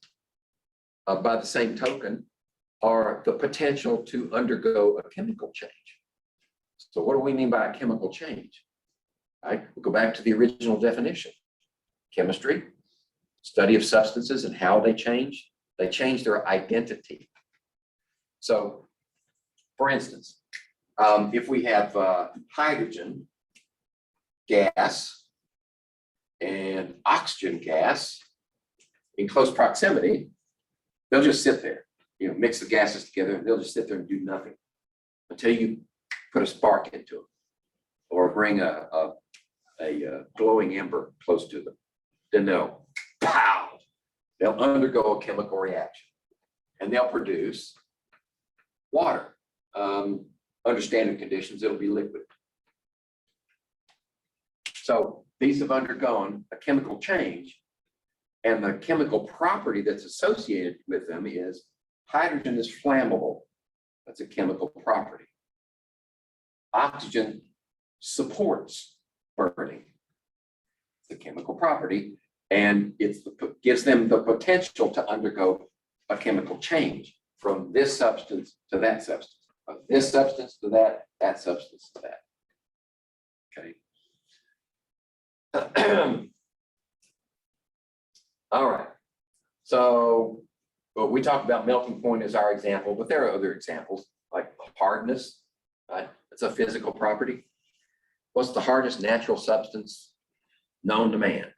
by the same token, are the potential to undergo a chemical change. So what do we mean by a chemical change? Right? We'll go back to the original definition. Chemistry, study of substances and how they change their identity. So, for instance, if we have hydrogen gas and oxygen gas in close proximity, they'll just sit there, mix the gases together, and they'll just sit there and do nothing until you put a spark into them or bring a glowing ember close to them. Then they'll undergo a chemical reaction and they'll produce water. Under standard conditions, it'll be liquid. So these have undergone a chemical change, and the chemical property that's associated with them is hydrogen is flammable. That's a chemical property. Oxygen supports burning. It's a chemical property, and it gives them the potential to undergo a chemical change from this substance to that substance, from this substance to that substance to that. Okay. All right. So we talked about melting point as our example, but there are other examples like hardness. Right? It's a physical property. What's the hardest natural substance known to man?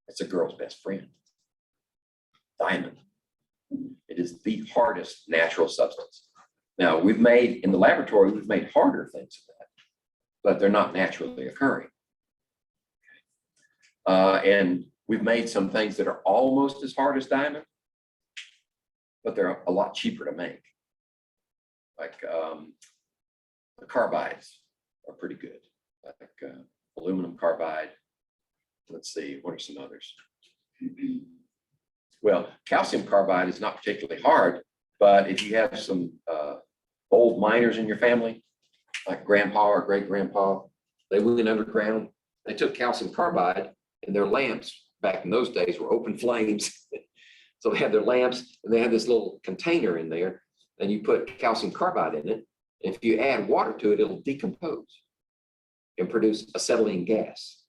It's a girl's best friend. Diamond. It is the hardest natural substance. Now, in the laboratory, we've made harder things than that, but they're not naturally occurring. And we've made some things that are almost as hard as diamond, but they're a lot cheaper to make. Like the carbides are pretty good, like aluminum carbide. Let's see, what are some others? Well, calcium carbide is not particularly hard, but if you have some old miners in your family, like grandpa or great grandpa, they went underground. They took calcium carbide, and their lamps back in those days were open flames. So they had their lamps, and they had this little container in there, and you put calcium carbide in it. And if you add water to it, it'll decompose and produce acetylene gas.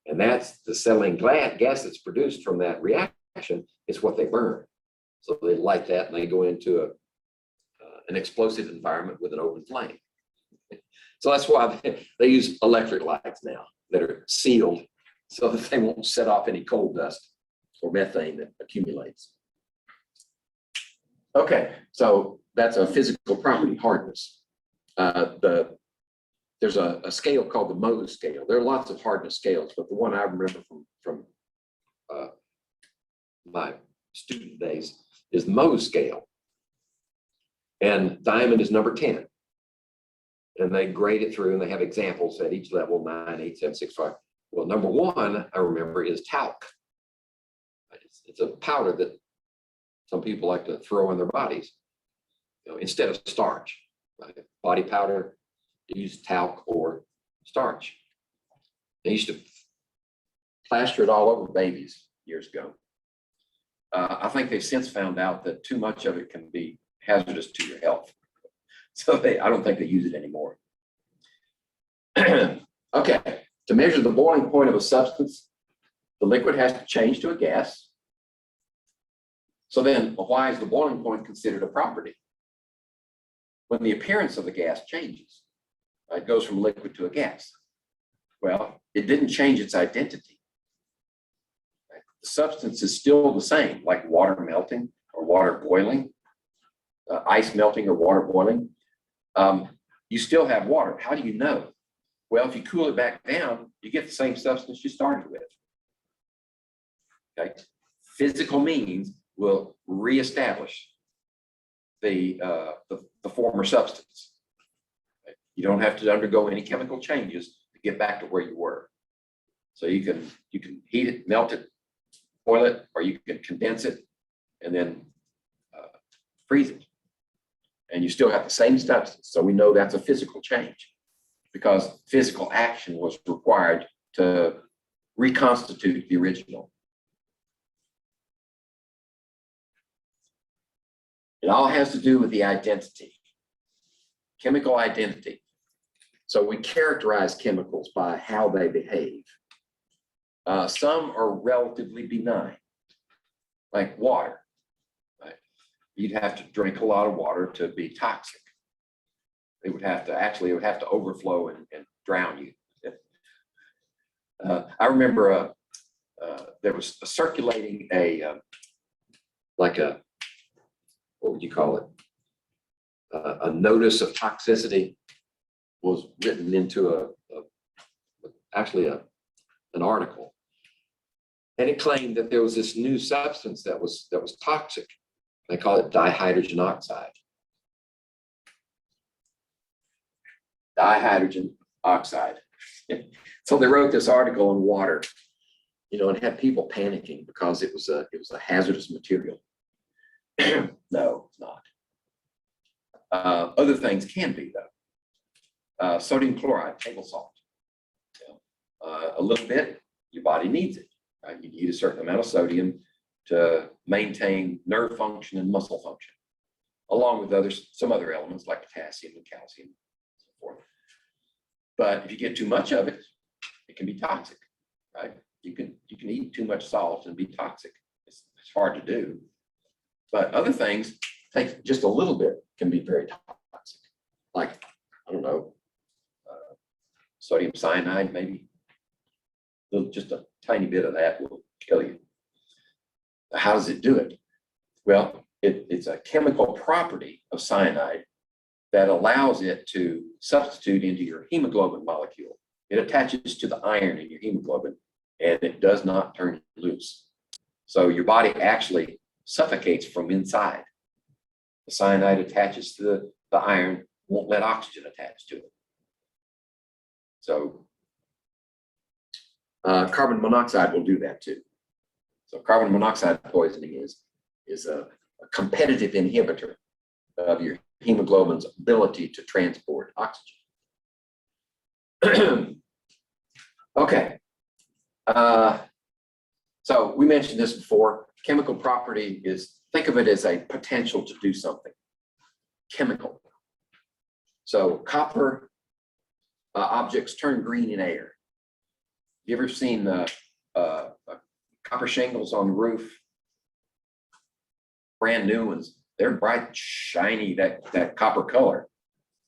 And that's the acetylene gas that's produced from that reaction is what they burn. So they light that, and they go into an explosive environment with an open flame. So that's why they use electric lights now that are sealed so that they won't set off any coal dust or methane that accumulates. Okay, so that's a physical property, hardness. The there's a scale called the Mohs scale. There are lots of hardness scales, but the one I remember from my student days is the Mohs scale. And diamond is number 10. And they grade it through and they have examples at each level, 9, 8, 7, 6, 5. Well, number 1, I remember, is talc. It's a powder that some people like to throw in their bodies, instead of starch. Right? Body powder, use talc or starch. They used to plaster it all over babies years ago. I think they've since found out that too much of it can be hazardous to your health. So I don't think they use it anymore. Okay, to measure the boiling point of a substance, the liquid has to change to a gas. So then, why is the boiling point considered a property? When the appearance of the gas changes, it goes from liquid to a gas. Well, it didn't change its identity. The substance is still the same, like water melting or water boiling, ice melting or water boiling. You still have water. How do you know? Well, if you cool it back down, you get the same substance you started with. Okay, physical means will reestablish the former substance. You don't have to undergo any chemical changes to get back to where you were. So you can heat it, melt it, boil it, or you can condense it and then freeze it. And you still have the same substance. So we know that's a physical change because physical action was required to reconstitute the original. It all has to do with the identity, chemical identity. So we characterize chemicals by how they behave. Some are relatively benign, like water. Right? You'd have to drink a lot of water to be toxic. It would have to overflow and drown you. I remember there was circulating what would you call it? A notice of toxicity was written into an article, and it claimed that there was this new substance that was toxic. They call it dihydrogen oxide. Dihydrogen oxide. So they wrote this article on water, and had people panicking because it was a hazardous material. No, it's not. Other things can be, though. Sodium chloride, table salt. A little bit, your body needs it. Right? You need a certain amount of sodium to maintain nerve function and muscle function, along with some other elements like potassium and calcium and so forth. But if you get too much of it, it can be toxic, right? You can eat too much salt and be toxic. It's hard to do. But other things, take just a little bit, can be very toxic. Like, I don't know, sodium cyanide, maybe. Just a tiny bit of that will kill you. How does it do it? Well, it's a chemical property of cyanide that allows it to substitute into your hemoglobin molecule. It attaches to the iron in your hemoglobin, and it does not turn loose. So your body actually suffocates from inside. The cyanide attaches to the iron, won't let oxygen attach to it. So carbon monoxide will do that too. So carbon monoxide poisoning is a competitive inhibitor of your hemoglobin's ability to transport oxygen. Okay. So we mentioned this before. Chemical property is, think of it as a potential to do something. Chemical. So copper objects turn green in air. You ever seen copper shingles on the roof? Brand new ones. They're bright, shiny, that copper color.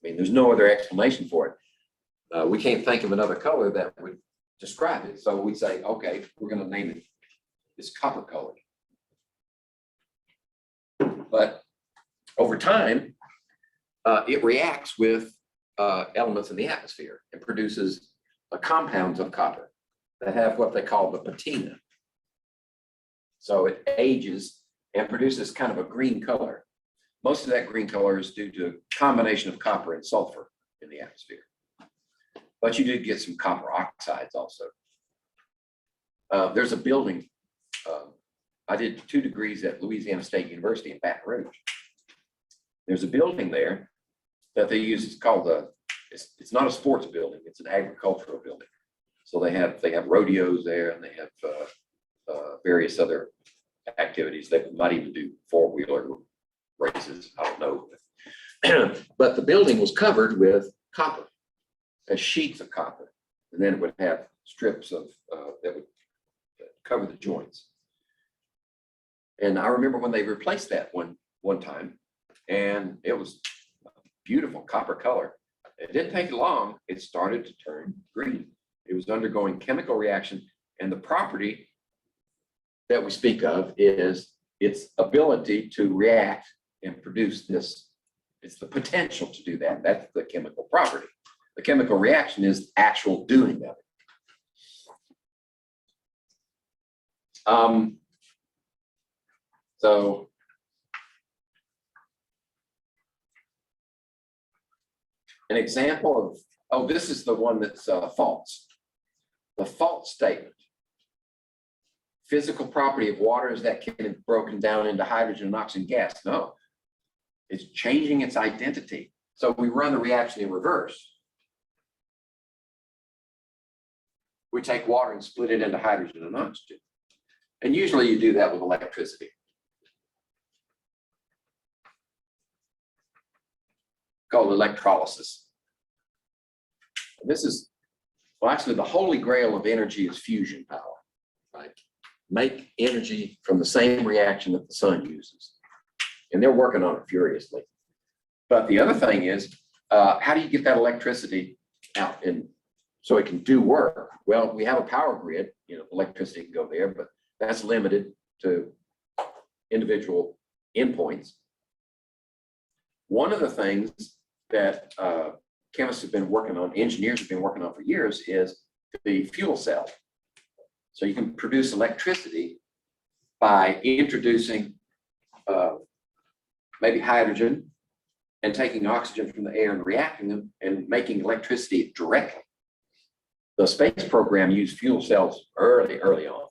I mean, there's no other explanation for it. We can't think of another color that would describe it. So we say, okay, we're going to name it this copper color. But over time, it reacts with elements in the atmosphere and produces compounds of copper that have what they call the patina. So it ages and produces kind of a green color. Most of that green color is due to a combination of copper and sulfur in the atmosphere. But you did get some copper oxides also. There's a building. I did 2 degrees at Louisiana State University in Baton Rouge. There's a building there that they use. It's called it's not a sports building. It's an agricultural building. So they have rodeos there, and they have various other activities. They might even do 4-wheeler races. I don't know. But the building was covered with copper, sheets of copper, and then it would have strips of that would cover the joints. And I remember when they replaced that one time, and it was a beautiful copper color. It didn't take long. It started to turn green. It was undergoing chemical reaction, and the property that we speak of is its ability to react and produce this. It's the potential to do that. That's the chemical property. The chemical reaction is actual doing of it. So an example of, this is the one that's false. The false statement. Physical property of water is that can be broken down into hydrogen and oxygen gas. No, it's changing its identity. So we run the reaction in reverse. We take water and split it into hydrogen and oxygen. And usually you do that with electricity. Called electrolysis. And this is, well, actually the holy grail of energy is fusion power, right? Make energy from the same reaction that the sun uses. And they're working on it furiously. But the other thing is, how do you get that electricity out and so it can do work? Well, we have a power grid, electricity can go there, but that's limited to individual endpoints. One of the things that chemists have been working on, engineers have been working on for years, is the fuel cell. So you can produce electricity by introducing maybe hydrogen and taking oxygen from the air and reacting them and making electricity directly. The space program used fuel cells early on.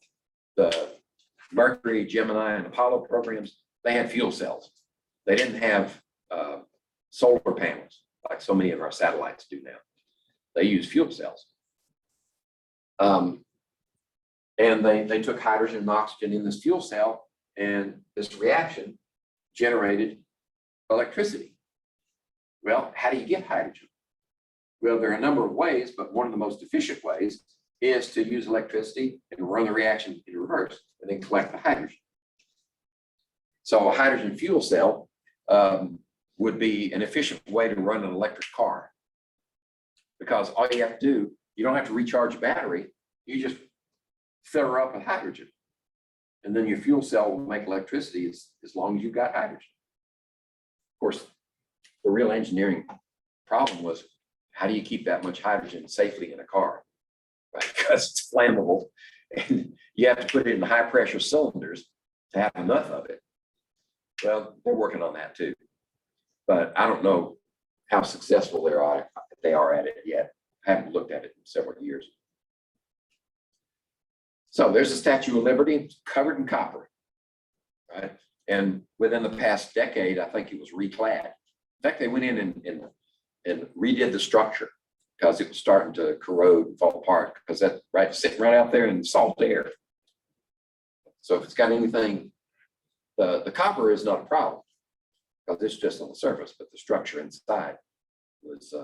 The Mercury, Gemini, and Apollo programs, they had fuel cells. They didn't have solar panels like so many of our satellites do now. They use fuel cells. And they took hydrogen and oxygen in this fuel cell, and this reaction generated electricity. Well, how do you get hydrogen? Well, there are a number of ways, but one of the most efficient ways is to use electricity and run the reaction in reverse and then collect the hydrogen. So a hydrogen fuel cell would be an efficient way to run an electric car, because all you have to do, you don't have to recharge a battery, you just fill her up with hydrogen, and then your fuel cell will make electricity as long as you've got hydrogen. Of course, the real engineering problem was, how do you keep that much hydrogen safely in a car, right? Because it's flammable, and you have to put it in high pressure cylinders to have enough of it. Well, they're working on that too, but I don't know how successful they are at it yet. I haven't looked at it in several years. So there's the Statue of Liberty, covered in copper, right? And within the past decade, I think it was reclad. In fact, they went in and redid the structure because it was starting to corrode and fall apart, because that's right, sitting right out there in salt air. So if it's got anything, the copper is not a problem because it's just on the surface, but the structure inside was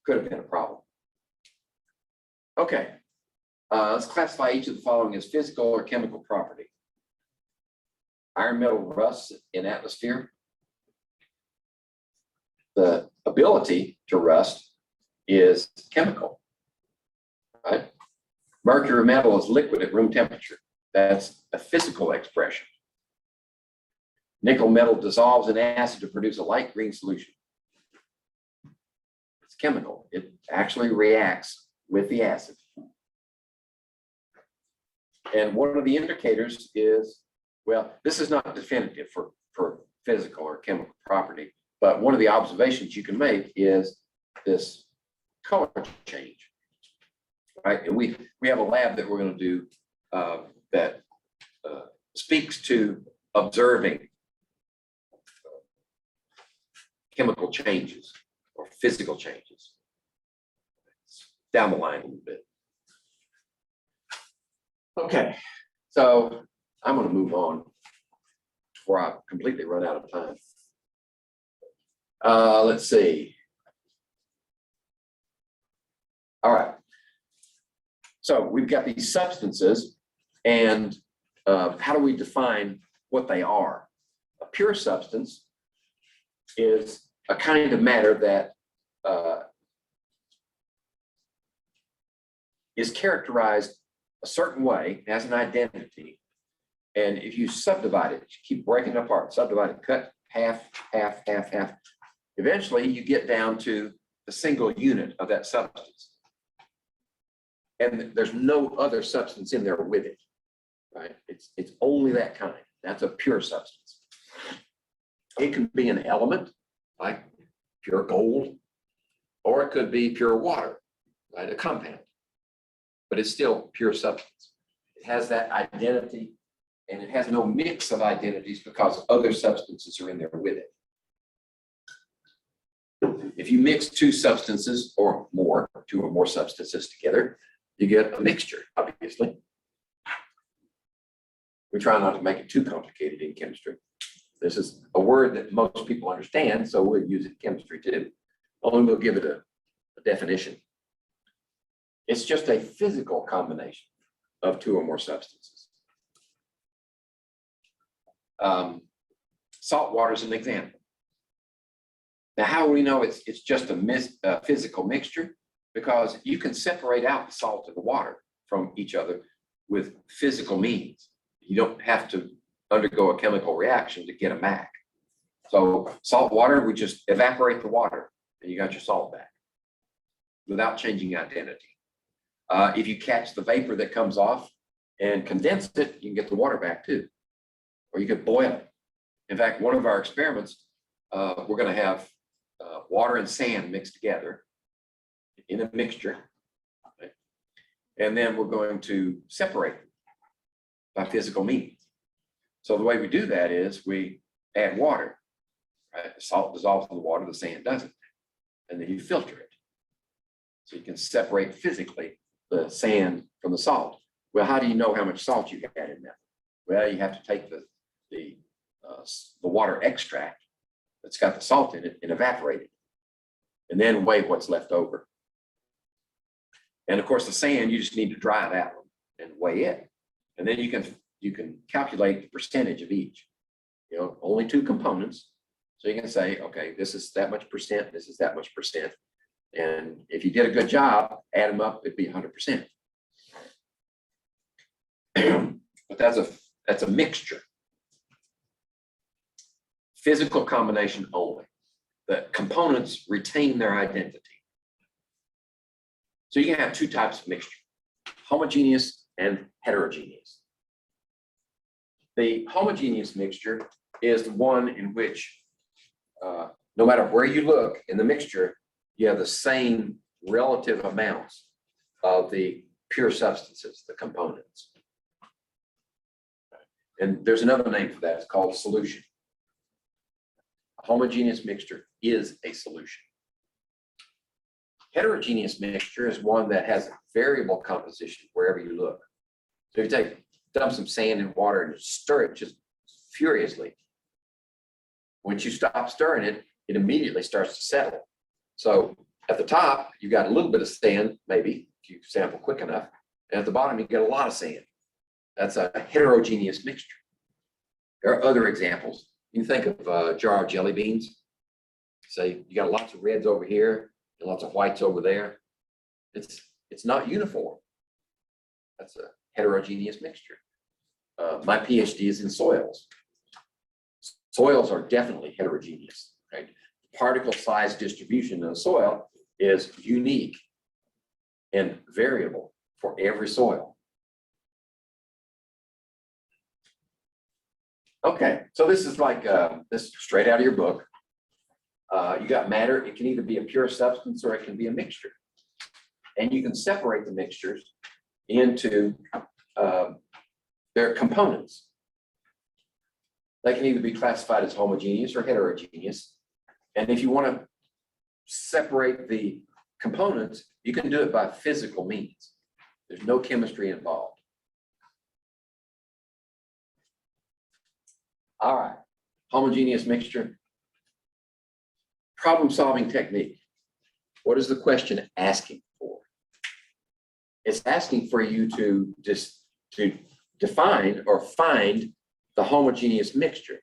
could have been a problem. Okay, let's classify each of the following as physical or chemical property. Iron metal rusts in atmosphere. The ability to rust is chemical, right? Mercury metal is liquid at room temperature. That's a physical expression. Nickel metal dissolves in acid to produce a light green solution. chemical. It actually reacts with the acid. And one of the indicators is, well, this is not definitive for physical or chemical property, but one of the observations you can make is this color change, right? And we have a lab that we're going to do that speaks to observing chemical changes or physical changes. Down the line a little bit. Okay, so I'm going to move on before I completely run out of time. Let's see. All right. So we've got these substances, and how do we define what they are? A pure substance is a kind of matter that is characterized a certain way, has an identity, and if you subdivide it, you keep breaking it apart, subdivide it, cut half, half, half, half, eventually you get down to the single unit of that substance. And there's no other substance in there with it, right? It's only that kind. That's a pure substance. It can be an element, like pure gold, or it could be pure water, right? A compound. But it's still pure substance. It has that identity, and it has no mix of identities because other substances are in there with it. If you mix two substances or more, two or more substances together, you get a mixture, obviously. We try not to make it too complicated in chemistry. This is a word that most people understand, so we'll use it in chemistry too. Only we'll give it a definition. It's just a physical combination of two or more substances. Salt water is an example. Now, how do we know it's just a physical mixture? Because you can separate out the salt and the water from each other with physical means. You don't have to undergo a chemical reaction to get them back. So salt water, we just evaporate the water and you got your salt back without changing identity. If you catch the vapor that comes off and condense it, you can get the water back too. Or you could boil it. In fact, one of our experiments, we're going to have water and sand mixed together in a mixture. Right? And then we're going to separate them by physical means. So the way we do that is we add water. Right? The salt dissolves in the water, the sand doesn't. And then you filter it. So you can separate physically the sand from the salt. Well, how do you know how much salt you had in there? Well, you have to take the water extract that's got the salt in it and evaporate it, and then weigh what's left over. And of course, the sand, you just need to dry that one and weigh it, and then you can calculate the percentage of each. You know, only two components, so you can say, okay, this is that much percent, this is that much percent. And if you did a good job, add them up, it'd be 100%. But that's a mixture. Physical combination only. The components retain their identity. So you can have two types of mixture, homogeneous and heterogeneous. The homogeneous mixture is the one in which no matter where you look in the mixture, you have the same relative amounts of the pure substances, the components. And there's another name for that, it's called solution. A homogeneous mixture is a solution. Heterogeneous mixture is one that has a variable composition wherever you look. So if you dump some sand in water and stir it just furiously, once you stop stirring it, it immediately starts to settle. So at the top, you got a little bit of sand, maybe, if you sample quick enough. And at the bottom, you get a lot of sand. That's a heterogeneous mixture. There are other examples. You think of a jar of jelly beans. Say you got lots of reds over here and lots of whites over there. It's not uniform. That's a heterogeneous mixture. My PhD is in soils. Soils are definitely heterogeneous, right? Particle size distribution of the soil is unique and variable for every soil. Okay, so this is like this is straight out of your book. You got matter. It can either be a pure substance or it can be a mixture. And you can separate the mixtures into their components. They can either be classified as homogeneous or heterogeneous. And if you want to separate the components, you can do it by physical means. There's no chemistry involved. All right, homogeneous mixture. Problem-solving technique. What is the question asking for? It's asking for you to define or find the homogeneous mixture.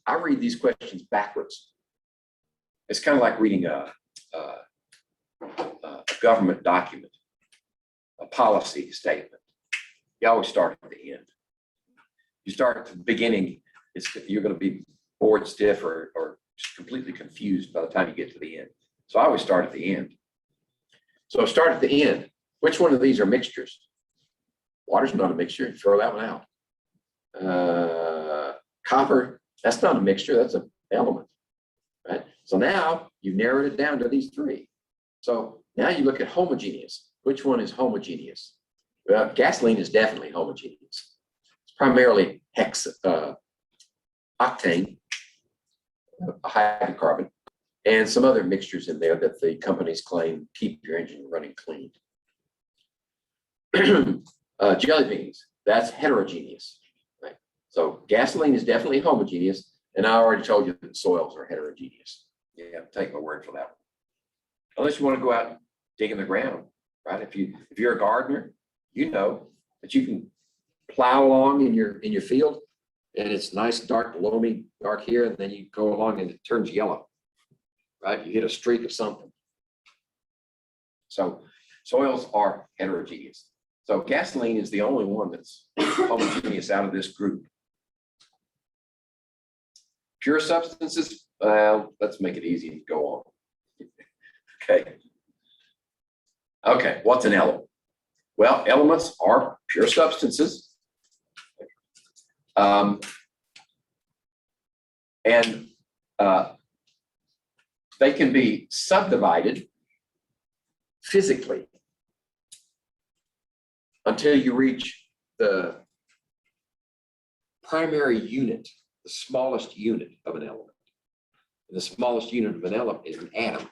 I read these questions backwards. It's kind of like reading a government document, a policy statement. You always start at the end. You start at the beginning, you're going to be bored stiff or just completely confused by the time you get to the end. So I always start at the end. So start at the end. Which one of these are mixtures? Water's not a mixture. Throw that one out. Copper, that's not a mixture. That's an element, right? So now you've narrowed it down to these three. So now you look at homogeneous. Which one is homogeneous? Well, gasoline is definitely homogeneous. It's primarily octane, a hydrocarbon, and some other mixtures in there that the companies claim keep your engine running clean. Jelly beans, that's heterogeneous, right? So gasoline is definitely homogeneous, and I already told you that soils are heterogeneous. Yeah, take my word for that one. Unless you want to go out and dig in the ground, right? If you're a gardener, you know that you can plow along in your field, and it's nice, dark, loamy, dark here, and then you go along and it turns yellow, right? You hit a streak of something. So soils are heterogeneous. So gasoline is the only one that's homogeneous out of this group. Pure substances, let's make it easy and go on. Okay. Okay, what's an element? Well, elements are pure substances. And they can be subdivided physically until you reach the primary unit, the smallest unit of an element. And the smallest unit of an element is an atom.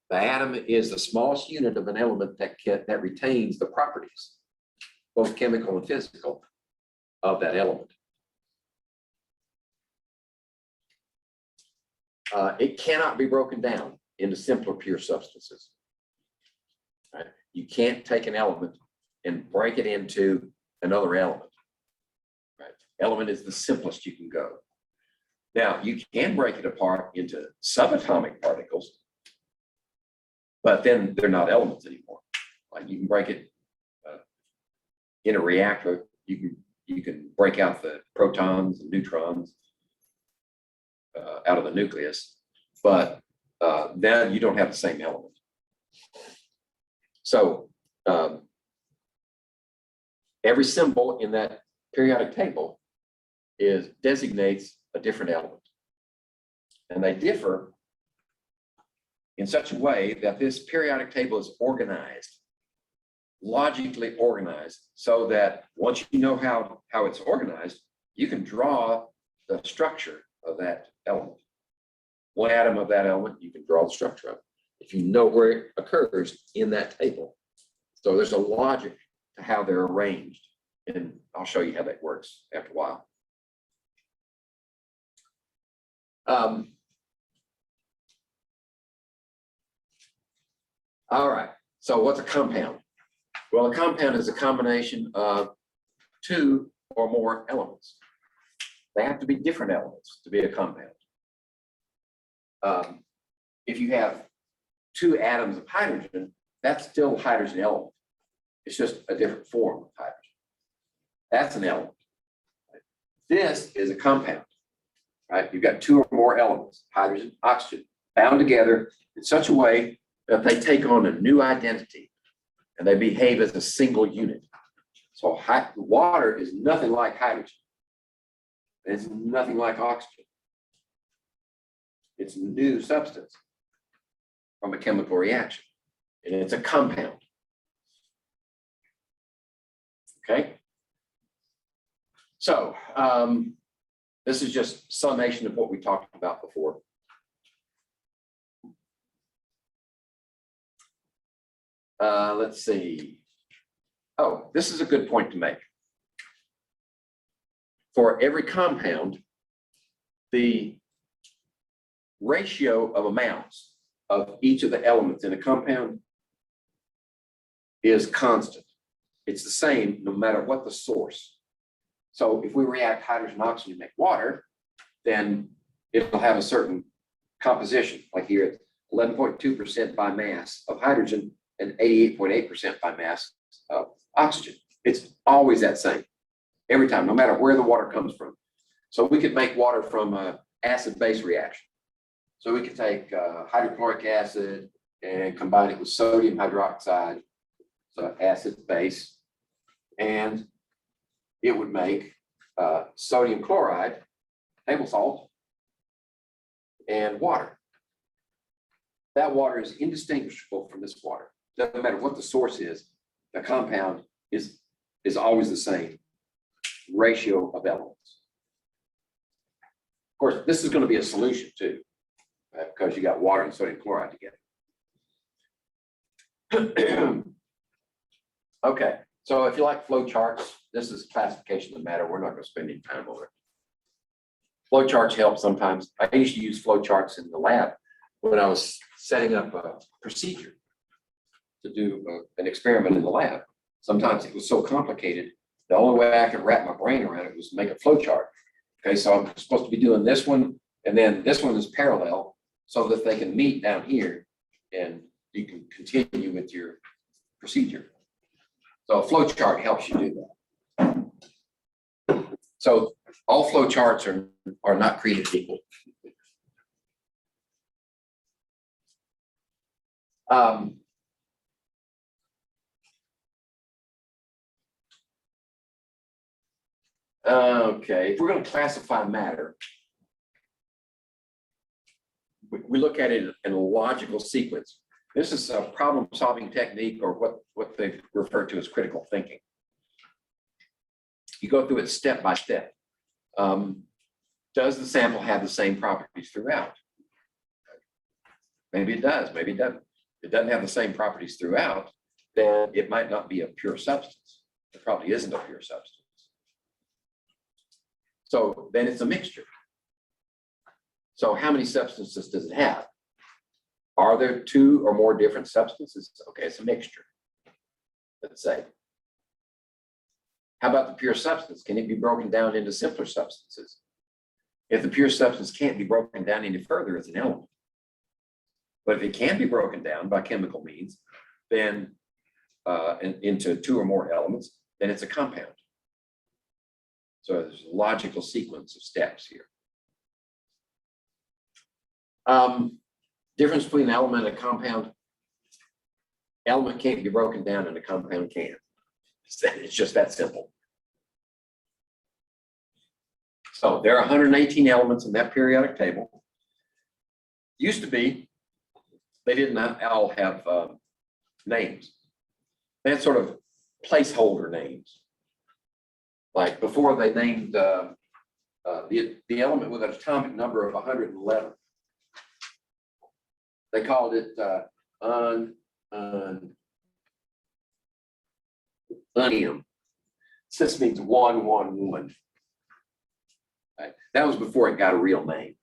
The atom is the smallest unit of an element that retains the properties, both chemical and physical, of that element. It cannot be broken down into simpler pure substances. Right? You can't take an element and break it into another element. Right? Element is the simplest you can go. Now, you can break it apart into subatomic particles, but then they're not elements anymore. Like you can break it in a reactor. You can break out the protons and neutrons out of the nucleus, but then you don't have the same element. So every symbol in that periodic table designates a different element, and they differ in such a way that this periodic table is organized, logically organized, so that once you know how it's organized, you can draw the structure of that element. One atom of that element, you can draw the structure of it if you know where it occurs in that table. So there's a logic to how they're arranged, and I'll show you how that works after a while. All right, so what's a compound? Well, a compound is a combination of two or more elements. They have to be different elements to be a compound. If you have two atoms of hydrogen, that's still a hydrogen element. It's just a different form of hydrogen. That's an element. This is a compound, right? You've got two or more elements, hydrogen, oxygen. bound together in such a way that they take on a new identity and they behave as a single unit. So water is nothing like hydrogen. It's nothing like oxygen. It's a new substance from a chemical reaction, and it's a compound. Okay. So this is just summation of what we talked about before. Let's see. Oh, this is a good point to make. For every compound, the ratio of amounts of each of the elements in a compound is constant. It's the same no matter what the source. So if we react hydrogen and oxygen to make water, then it'll have a certain composition. Like here, it's 11.2% by mass of hydrogen and 88.8% by mass of oxygen. It's always that same every time, no matter where the water comes from. So we could make water from an acid-base reaction. So we could take hydrochloric acid and combine it with sodium hydroxide, so acid base, and it would make sodium chloride, table salt, and water. That water is indistinguishable from this water. Doesn't matter what the source is, the compound is always the same ratio of elements. Of course, this is going to be a solution too, because you got water and sodium chloride together. Okay, so if you like flow charts, this is classification of matter. We're not going to spend any time on it. Flow charts help sometimes. I used to use flow charts in the lab when I was setting up a procedure to do an experiment in the lab. Sometimes it was so complicated, the only way I could wrap my brain around it was to make a flow chart. Okay, so I'm supposed to be doing this one, and then this one is parallel so that they can meet down here and you can continue with your procedure. So a flow chart helps you do that. So all flow charts are not created equal. Okay, if we're going to classify matter, we look at it in a logical sequence. This is a problem-solving technique, or what they refer to as critical thinking. You go through it step by step. Does the sample have the same properties throughout? Maybe it does, maybe it doesn't. If it doesn't have the same properties throughout, then it might not be a pure substance. It probably isn't a pure substance. So then it's a mixture. So how many substances does it have? Are there two or more different substances? Okay, it's a mixture, let's say. How about the pure substance? Can it be broken down into simpler substances? If the pure substance can't be broken down any further, it's an element. But if it can be broken down by chemical means, then into two or more elements, then it's a compound. So there's a logical sequence of steps here. Difference between an element and a compound. Element can't be broken down and a compound can. It's just that simple. So there are 118 elements in that periodic table. Used to be, they did not all have names. They had sort of placeholder names. Like before they named the element with an atomic number of 111. They called it unium. This means 111. Right? That was before it got a real name.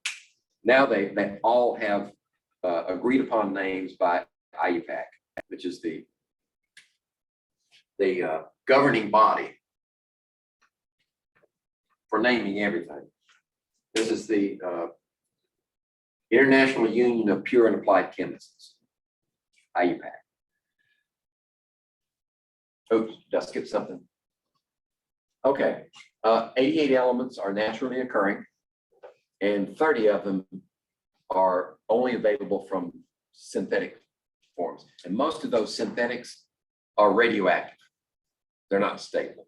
Now they all have agreed upon names by IUPAC, which is the governing body for naming everything. This is the International Union of Pure and Applied Chemists, IUPAC. Oops, did I skip something? Okay, 88 elements are naturally occurring, and 30 of them are only available from synthetic forms. And most of those synthetics are radioactive. They're not stable.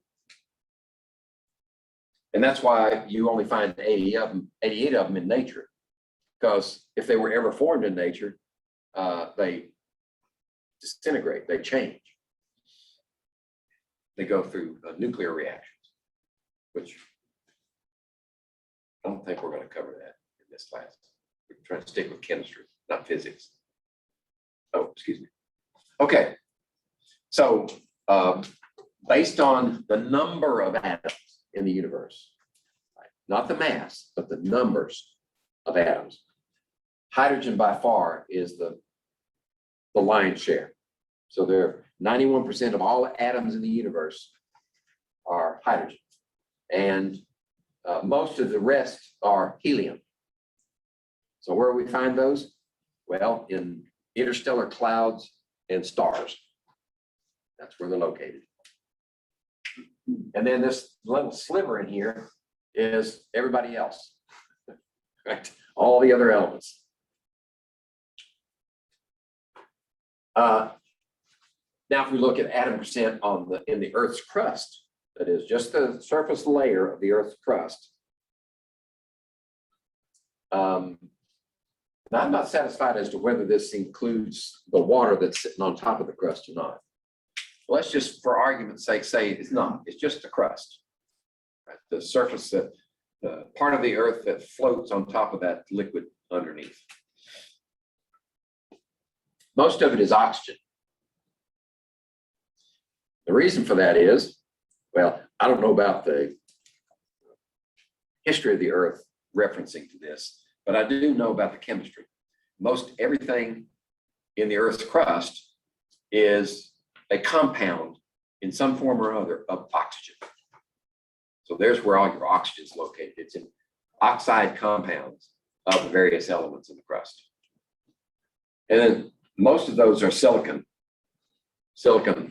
And that's why you only find 88 of them in nature. Because if they were ever formed in nature, they disintegrate, they change. They go through nuclear reactions, which I don't think we're going to cover that in this class. We're trying to stick with chemistry, not physics. Oh, excuse me. Okay. So based on the number of atoms in the universe, right, not the mass, but the numbers of atoms, hydrogen by far is the lion's share. So there 91% of all atoms in the universe are hydrogen. And most of the rest are helium. So where do we find those? Well, in interstellar clouds and stars. That's where they're located. And then this little sliver in here is everybody else, right? All the other elements. Now, if we look at atom percent in the Earth's crust, that is just the surface layer of the Earth's crust. Now, I'm not satisfied as to whether this includes the water that's sitting on top of the crust or not. Let's just, for argument's sake, say it's not. It's just the crust, right? The surface, the part of the Earth that floats on top of that liquid underneath. Most of it is oxygen. The reason for that is, well, I don't know about the history of the Earth referencing to this, but I do know about the chemistry. Most everything in the Earth's crust is a compound in some form or other of oxygen. So there's where all your oxygen is located. It's in oxide compounds of the various elements in the crust. And then most of those are silicon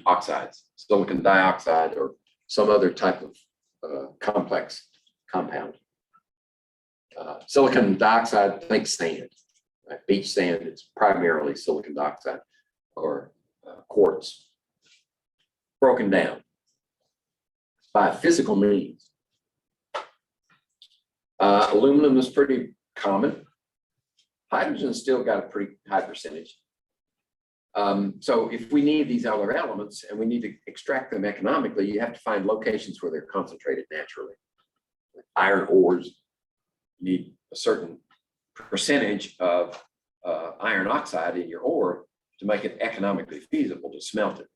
oxides, silicon dioxide, or some other type of complex compound. Silicon dioxide, think sand, right? Beach sand, it's primarily silicon dioxide or quartz, broken down by physical means. Aluminum is pretty common. Hydrogen still got a pretty high percentage. So if we need these other elements and we need to extract them economically, you have to find locations where they're concentrated naturally. Iron ores, you need a certain percentage of iron oxide in your ore to make it economically feasible to smelt it.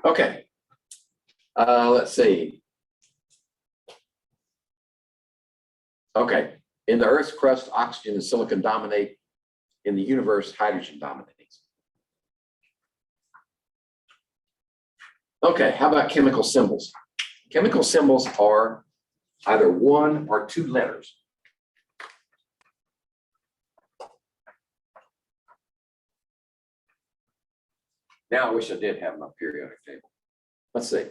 Okay, let's see. Okay, in the Earth's crust, oxygen and silicon dominate. In the universe, hydrogen dominates. Okay, how about chemical symbols? Chemical symbols are either one or two letters. Now I wish I did have my periodic table. Let's see,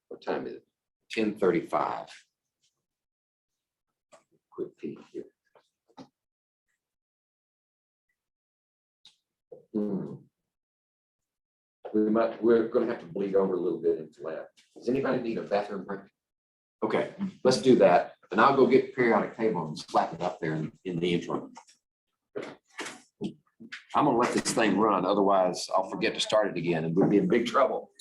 what time is it? 10:35. Quick peek here. We're going to have to bleed over a little bit into lab. Does anybody need a bathroom break? Okay, let's do that. And I'll go get the periodic table and slap it up there in the intro. I'm gonna let this thing run, otherwise I'll forget to start it again and we'll be in big trouble.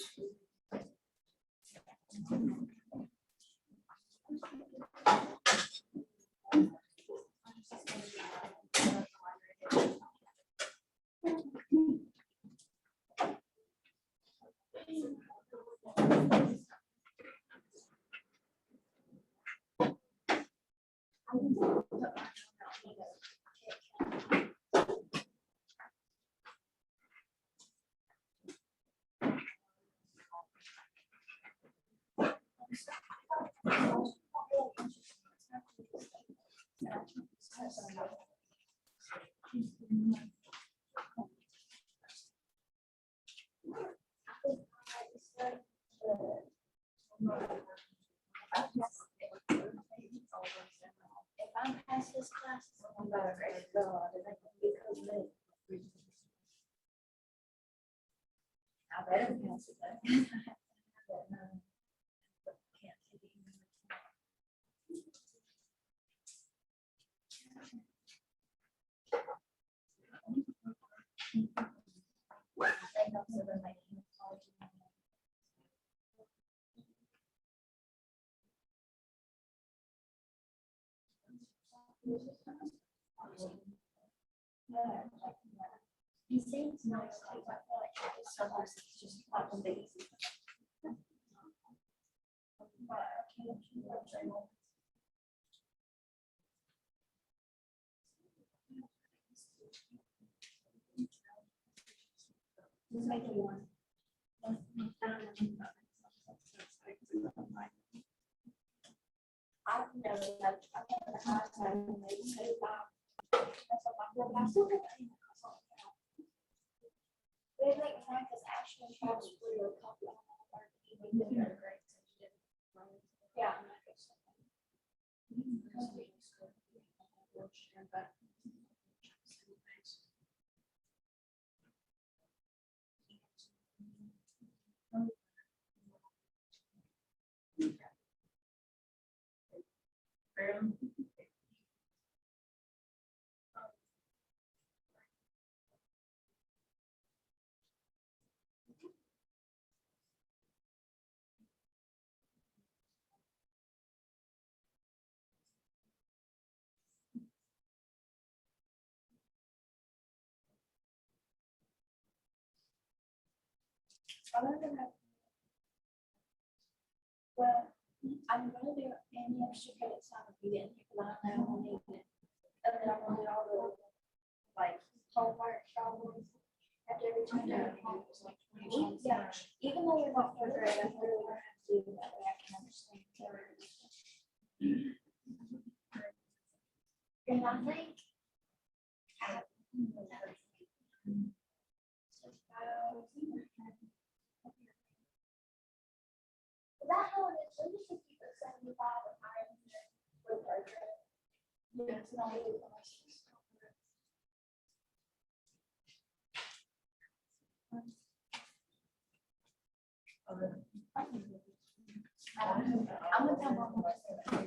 If I'm As this class is on better grade, so because of it. I better pass it though. Can't take it anymore. They know so they're making it hard to know. He seems nice too, but like sometimes it's just like one big. Just make it one. I've never had, I've never had time to make it about. They like Frank is actually tries to do a couple of our even better grades. Yeah. Well, I'm gonna do any extra credits on the beginning, because I don't know I need it. And then I'm gonna do all the, like, homework, problems, after every time. Yeah, even though you're not third grade, I really don't have to do that way, I can understand. And I think. Is that how it is? Let me see if you put 75 or higher than that for third grade. Yeah, it's not really nice. I'm gonna tell mom what I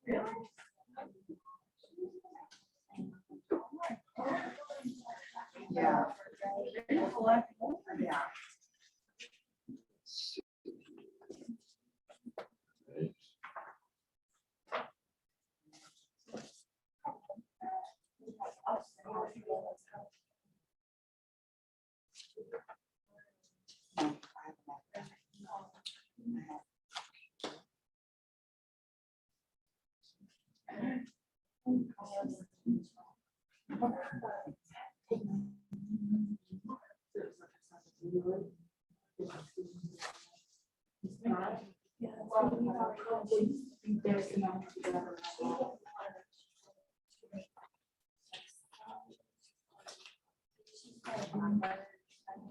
Yeah. Yeah.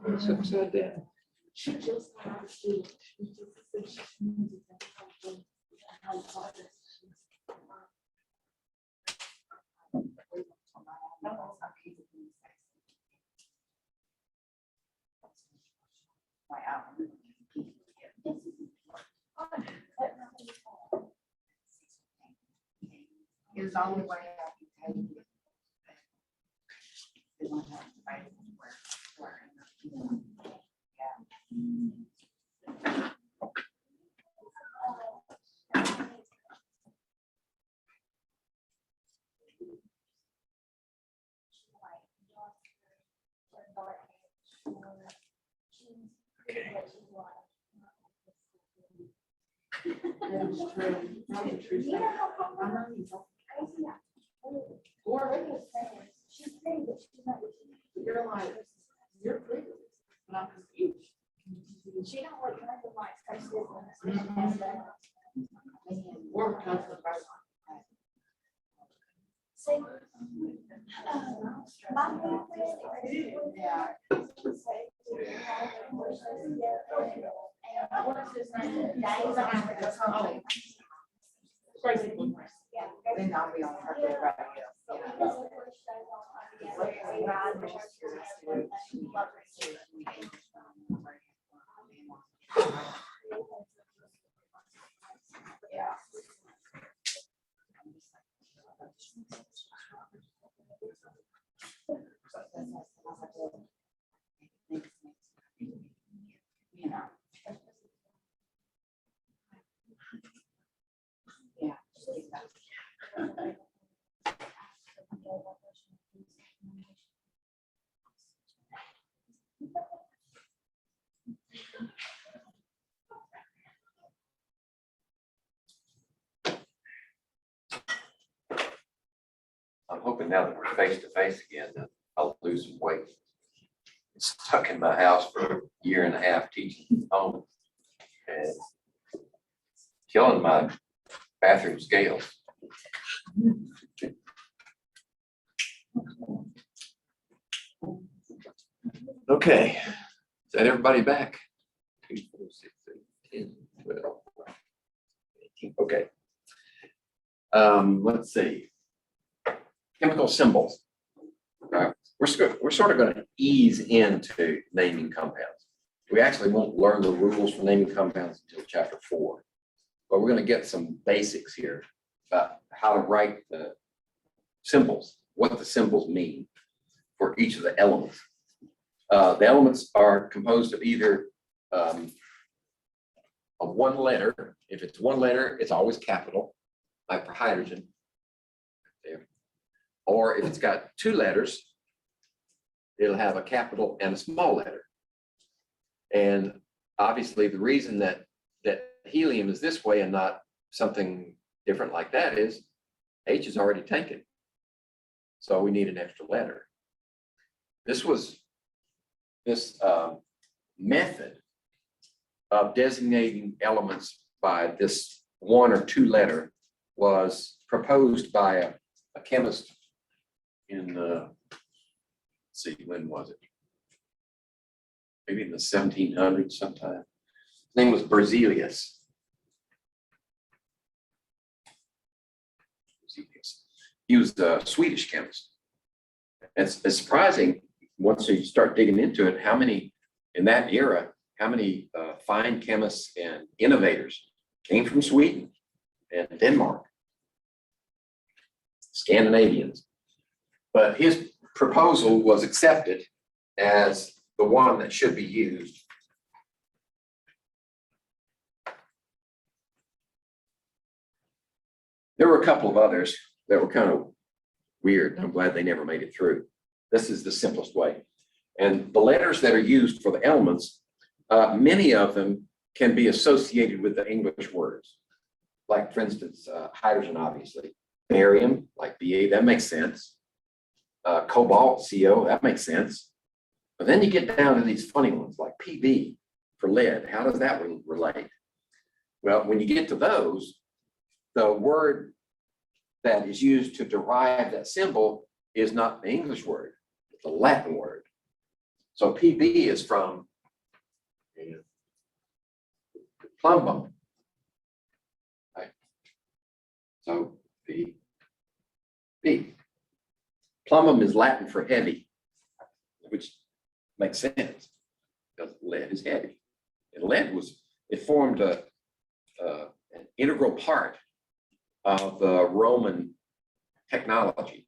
It's upside down. is the only way I can take it. Is I have to make it where, that is true. That is true. You know how I Papa know he's crazy? Or regular friends. She's pretty, but she's not. you're like, you're pretty, but I'm confused. She don't look nothing like her siblings. We're coming to the first See, my friend, Yeah. and what's his name? Days after something. Crazy. Yeah. Then I'll be on her good right here. So we just put shows on together, we ride the churches together, and love her. Yeah. You know. Yeah. I'm hoping now that we're face to face again, that I'll lose some weight. Stuck in my house for a year and a half teaching from home and killing my bathroom scales. Okay, is that everybody back? 2, 4, 6, 8, 10, 12, 18. Okay. Let's see. Chemical symbols. Right. We're sort of going to ease into naming compounds. We actually won't learn the rules for naming compounds until chapter 4, but we're going to get some basics here about how to write the symbols, what the symbols mean for each of the elements. The elements are composed of either of one letter. If it's one letter, it's always capital, like for hydrogen. There. Or if it's got 2 letters, it'll have a capital and a small letter. And obviously the reason that helium is this way and not something different like that is H is already taken. So we need an extra letter. This method of designating elements by this 1 or 2 letter was proposed by a chemist in let's see, when was it? Maybe in the 1700s sometime. His name was Berzelius. He was a Swedish chemist. It's surprising once you start digging into it, how many in that era, how many fine chemists and innovators came from Sweden and Denmark, Scandinavians. But his proposal was accepted as the one that should be used. There were a couple of others that were kind of weird. I'm glad they never made it through. This is the simplest way. And the letters that are used for the elements, many of them can be associated with the English words. Like, for instance, hydrogen, obviously. Barium, like Ba, that makes sense. Cobalt, Co, that makes sense. But then you get down to these funny ones like Pb for lead. How does that relate? Well, when you get to those, the word that is used to derive that symbol is not the English word, it's a Latin word. So Pb is from plumbum. Right? So P. Plumbum is Latin for heavy, which makes sense because lead is heavy. And lead formed an integral part of the Roman technology.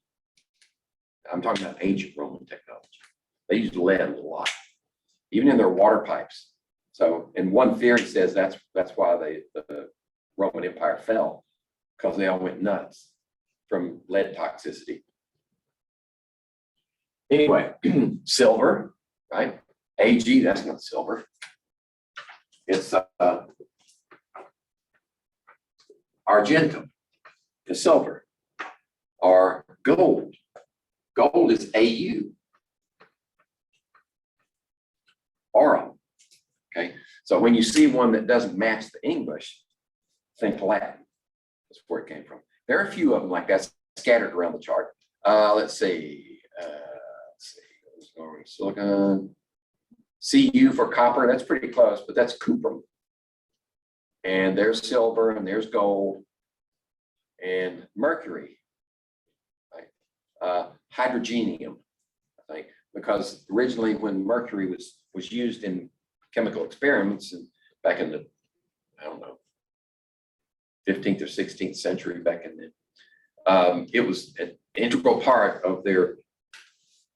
I'm talking about ancient Roman technology. They used lead a lot, even in their water pipes. So, and one theory says that's why the Roman Empire fell, because they all went nuts from lead toxicity. Anyway, silver, right? Ag, that's not silver. It's argentum is silver, or gold. Gold is Au. Aurum. Okay, so when you see one that doesn't match the English, think Latin. That's where it came from. There are a few of them like that scattered around the chart. Let's see. Silicon. Cu for copper. That's pretty close, but that's cuprum. And there's silver, and there's gold, and mercury. Right? Hydrogenium, I think, because originally when mercury was used in chemical experiments and back in the, I don't know, 15th or 16th century back in then, it was an integral part of their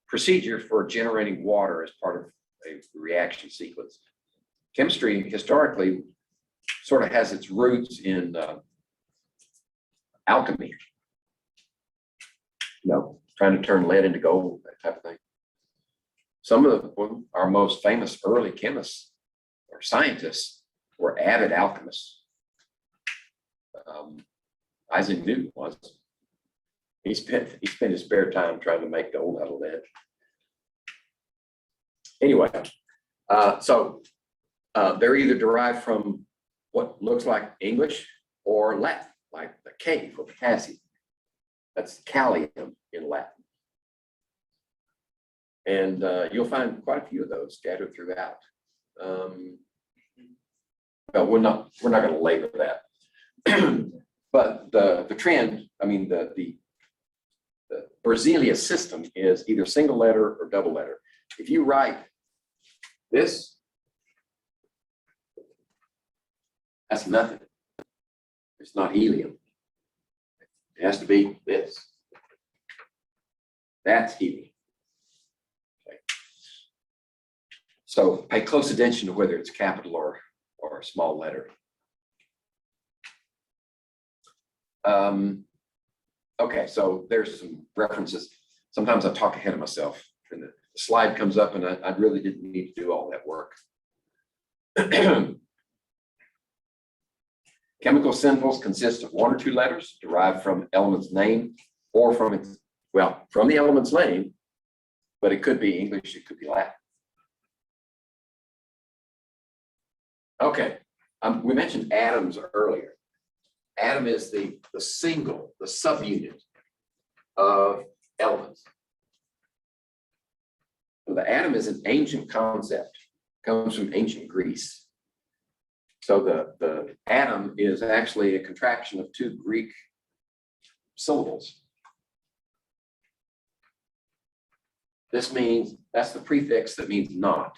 procedure for generating water as part of a reaction sequence. Chemistry historically sort of has its roots in alchemy, trying to turn lead into gold, that type of thing. Some of our most famous early chemists or scientists were avid alchemists. Isaac Newton was. He spent his spare time trying to make gold out of lead. Anyway, so they're either derived from what looks like English or Latin, like the K for potassium. That's kalium in Latin. And you'll find quite a few of those scattered throughout. But we're not going to labor that. But the trend, I mean, the Berzelius system is either single letter or double letter. If you write this, that's nothing. It's not helium. It has to be this. That's helium. Okay. So pay close attention to whether it's capital or a small letter. Okay, so there's some references. Sometimes I talk ahead of myself and the slide comes up and I really didn't need to do all that work. Chemical symbols consist of one or two letters derived from element's name or from its, well, from the element's name, but it could be English, it could be Latin. Okay, we mentioned atoms earlier. Atom is the single, the subunit of elements. So the atom is an ancient concept, comes from ancient Greece. So the atom is actually a contraction of two Greek syllables. This means, that's the prefix that means not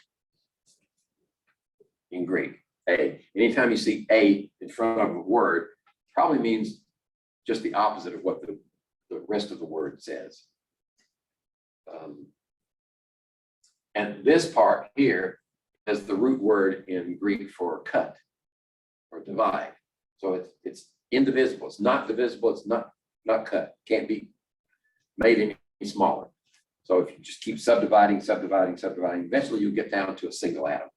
in Greek, a. Anytime you see a in front of a word, probably means just the opposite of what the rest of the word says. And this part here is the root word in Greek for cut or divide. So it's indivisible. It's not divisible. It's not cut. Can't be made any smaller. So if you just keep subdividing, eventually you get down to a single atom.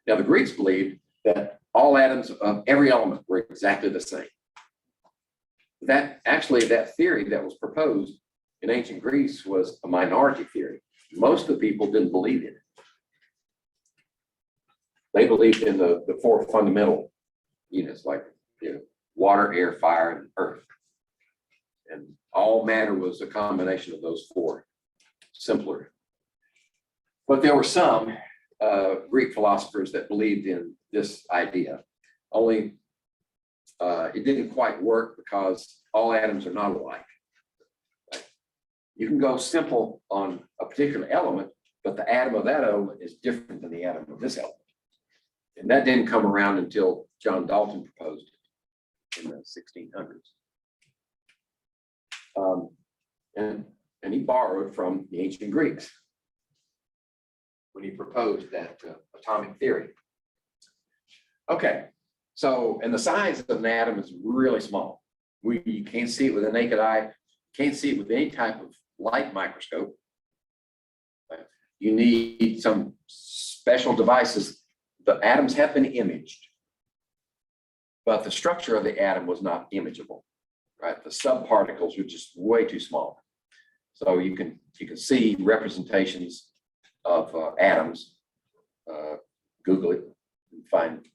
Now the Greeks believed that all atoms of every element were exactly the same. That theory that was proposed in ancient Greece was a minority theory. Most of the people didn't believe in it. They believed in the four fundamental units like water, air, fire, and earth. And all matter was a combination of those four, simpler. But there were some Greek philosophers that believed in this idea, only it didn't quite work because all atoms are not alike. You can go simple on a particular element, but the atom of that element is different than the atom of this element. And that didn't come around until John Dalton proposed it in the 1600s. And he borrowed from the ancient Greeks when he proposed that atomic theory. Okay, so, and the size of an atom is really small. You can't see it with the naked eye, can't see it with any type of light microscope. You need some special devices. The atoms have been imaged, but the structure of the atom was not imageable, right? The subparticles were just way too small. So you can see representations of atoms. Google it and find.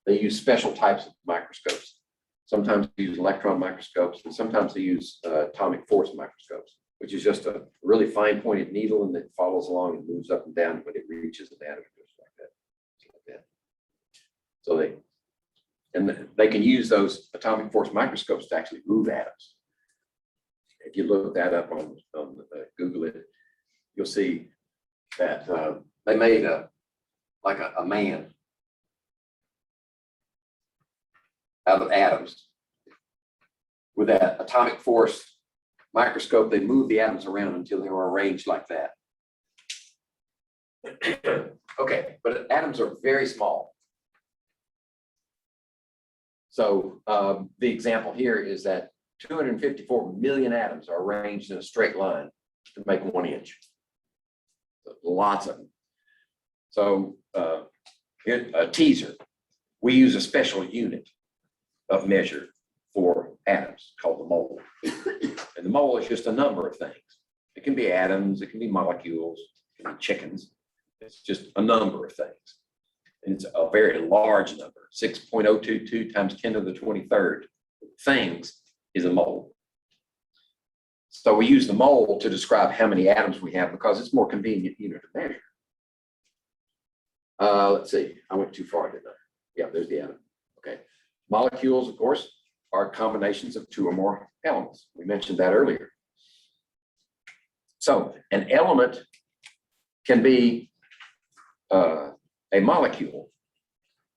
They use special types of microscopes. Sometimes they use electron microscopes, and sometimes they use atomic force microscopes, which is just a really fine pointed needle, and it follows along and moves up and down when it reaches an atom. Just like that. Just like that. So they can use those atomic force microscopes to actually move atoms. If you look that up on Google it, you'll see that they made a man out of atoms. With that atomic force microscope, they moved the atoms around until they were arranged like that. Okay, but atoms are very small. So the example here is that 254 million atoms are arranged in a straight line to make 1 inch. Lots of them. So here, a teaser. We use a special unit of measure for atoms called the mole. And the mole is just a number of things. It can be atoms, it can be molecules, it can be chickens. It's just a number of things. And it's a very large number, 6.022 times 10 to the 23rd things is a mole. So we use the mole to describe how many atoms we have because it's more convenient unit to measure. Let's see, I went too far, didn't I? Yeah, there's the atom. Okay. Molecules, of course, are combinations of 2 or more elements. We mentioned that earlier. So an element can be a molecule.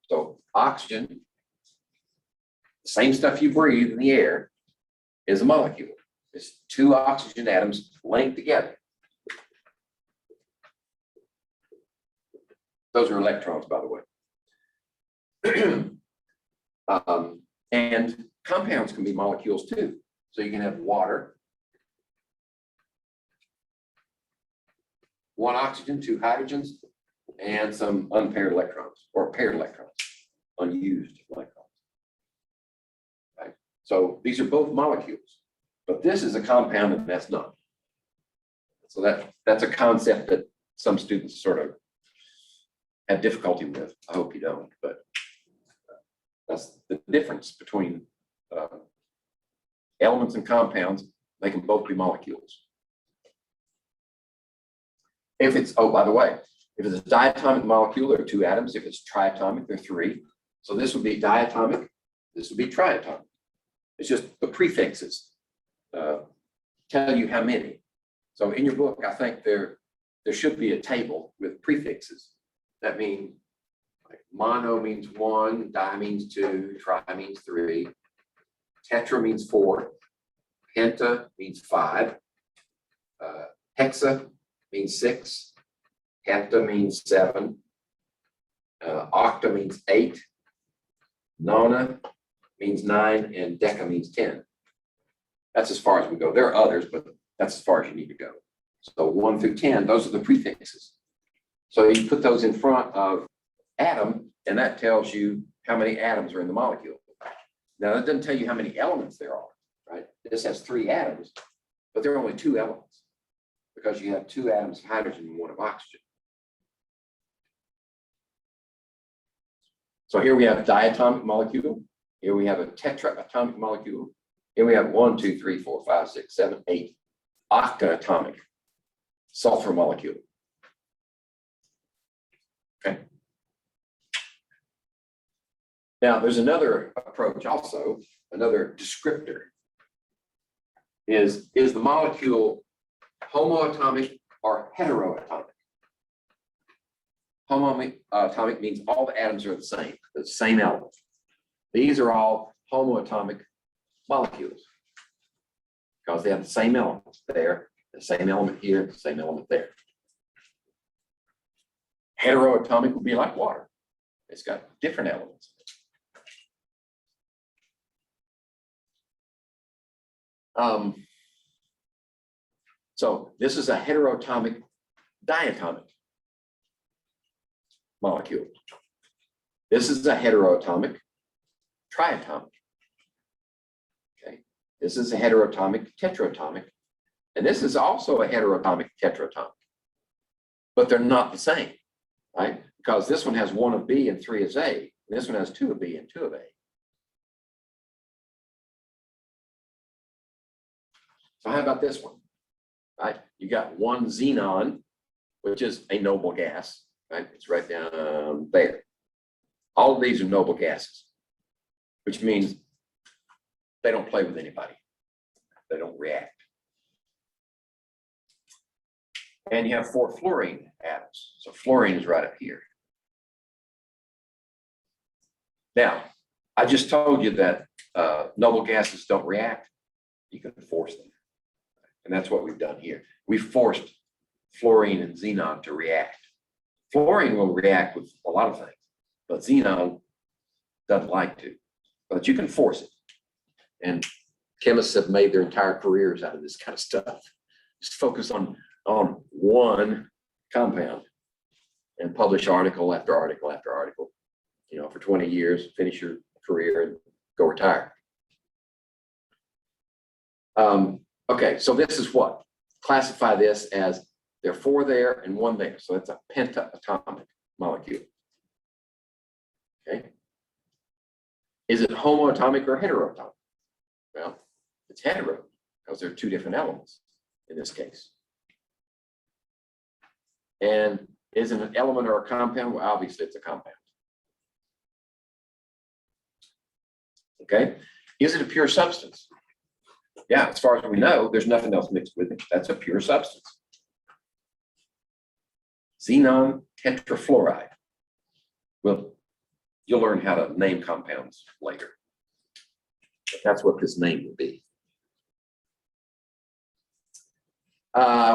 So oxygen, the same stuff you breathe in the air, is a molecule. It's 2 oxygen atoms linked together. Those are electrons, by the way. And compounds can be molecules too. So you can have water, 1 oxygen, 2 hydrogens, and some unpaired electrons or paired electrons, unused electrons. Right? So these are both molecules, but this is a compound and that's not. So that's a concept that some students sort of have difficulty with. I hope you don't, but that's the difference between elements and compounds. They can both be molecules. If it's, oh, by the way, if it's a diatomic molecule, there are 2 atoms. If it's triatomic, there are 3. So this would be diatomic, this would be triatomic. It's just the prefixes tell you how many. So in your book, I think there should be a table with prefixes. That means like mono means 1, di means 2, tri means 3, tetra means 4, penta means 5, hexa means 6, hepta means 7, octa means 8, nona means 9, and deca means 10. That's as far as we go. There are others, but that's as far as you need to go. So 1 through 10, those are the prefixes. So you put those in front of atom, and that tells you how many atoms are in the molecule. Now, that doesn't tell you how many elements there are, right? This has 3 atoms, but there are only 2 elements because you have 2 atoms of hydrogen and 1 of oxygen. So here we have diatomic molecule. Here we have a tetraatomic molecule. Here we have 1, 2, 3, 4, 5, 6, 7, 8 octaatomic sulfur molecule. Okay. Now, there's another approach also, another descriptor. Is the molecule homoatomic or heteroatomic? Homoatomic means all the atoms are the same element. These are all homoatomic molecules. because they have the same elements there, the same element here, the same element there. Heteroatomic would be like water. It's got different elements. So this is a heteroatomic diatomic molecule. This is a heteroatomic triatomic. Okay, this is a heteroatomic tetraatomic, and this is also a heteroatomic tetraatomic, but they're not the same, right? Because this one has 1 of B and 3 of A, and this one has 2 of B and 2 of A. So how about this one, right? You got 1 xenon, which is a noble gas, right? It's right down there. All of these are noble gases, which means they don't play with anybody. They don't react. And you have 4 fluorine atoms. So fluorine is right up here. Now, I just told you that noble gases don't react. You can force them. And that's what we've done here. We forced fluorine and xenon to react. Fluorine will react with a lot of things, but xenon doesn't like to. But you can force it. And chemists have made their entire careers out of this kind of stuff. Just focus on one compound and publish article after article after article, you know, for 20 years, finish your career and go retire. Okay, so this is what? Classify this as there are 4 there and 1 there. So it's a pentaatomic molecule. Okay. Is it homoatomic or heteroatomic? Well, it's hetero because there are 2 different elements in this case. And is it an element or a compound? Well, obviously it's a compound. Okay. Is it a pure substance? Yeah, as far as we know, there's nothing else mixed with it. That's a pure substance. Xenon tetrafluoride. Well, you'll learn how to name compounds later. But that's what this name would be.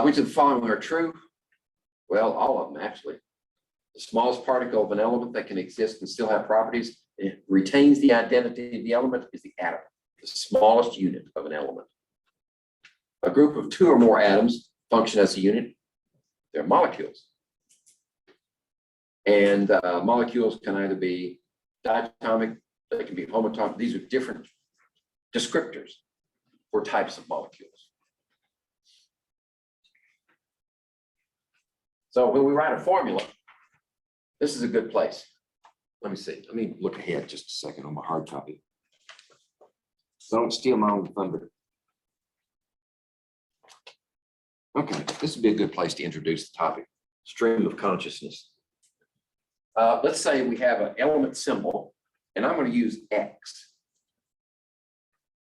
Which of the following are true? Well, all of them actually. The smallest particle of an element that can exist and still have properties, it retains the identity of the element, is the atom, the smallest unit of an element. A group of 2 or more atoms function as a unit. They're molecules. And molecules can either be diatomic, they can be homoatomic. These are different descriptors for types of molecules. So when we write a formula, this is a good place. Let me see. Let me look ahead just a second on my hard copy. So don't steal my own thunder. Okay, this would be a good place to introduce the topic, stream of consciousness. Let's say we have an element symbol, and I'm going to use X.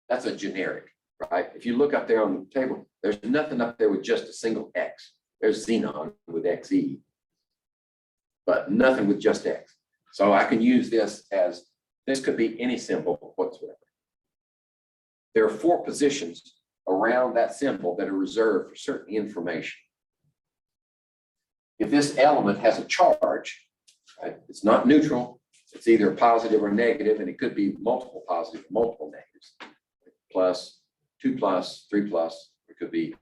That's a generic, right? If you look up there on the table, there's nothing up there with just a single X. There's xenon with XE, but nothing with just X. So I can use this as, this could be any symbol whatsoever. There are 4 positions around that symbol that are reserved for certain information. If this element has a charge, right, it's not neutral, it's either positive or negative, and it could be multiple positive or multiple negatives. Plus, 2 plus, 3 plus, it could be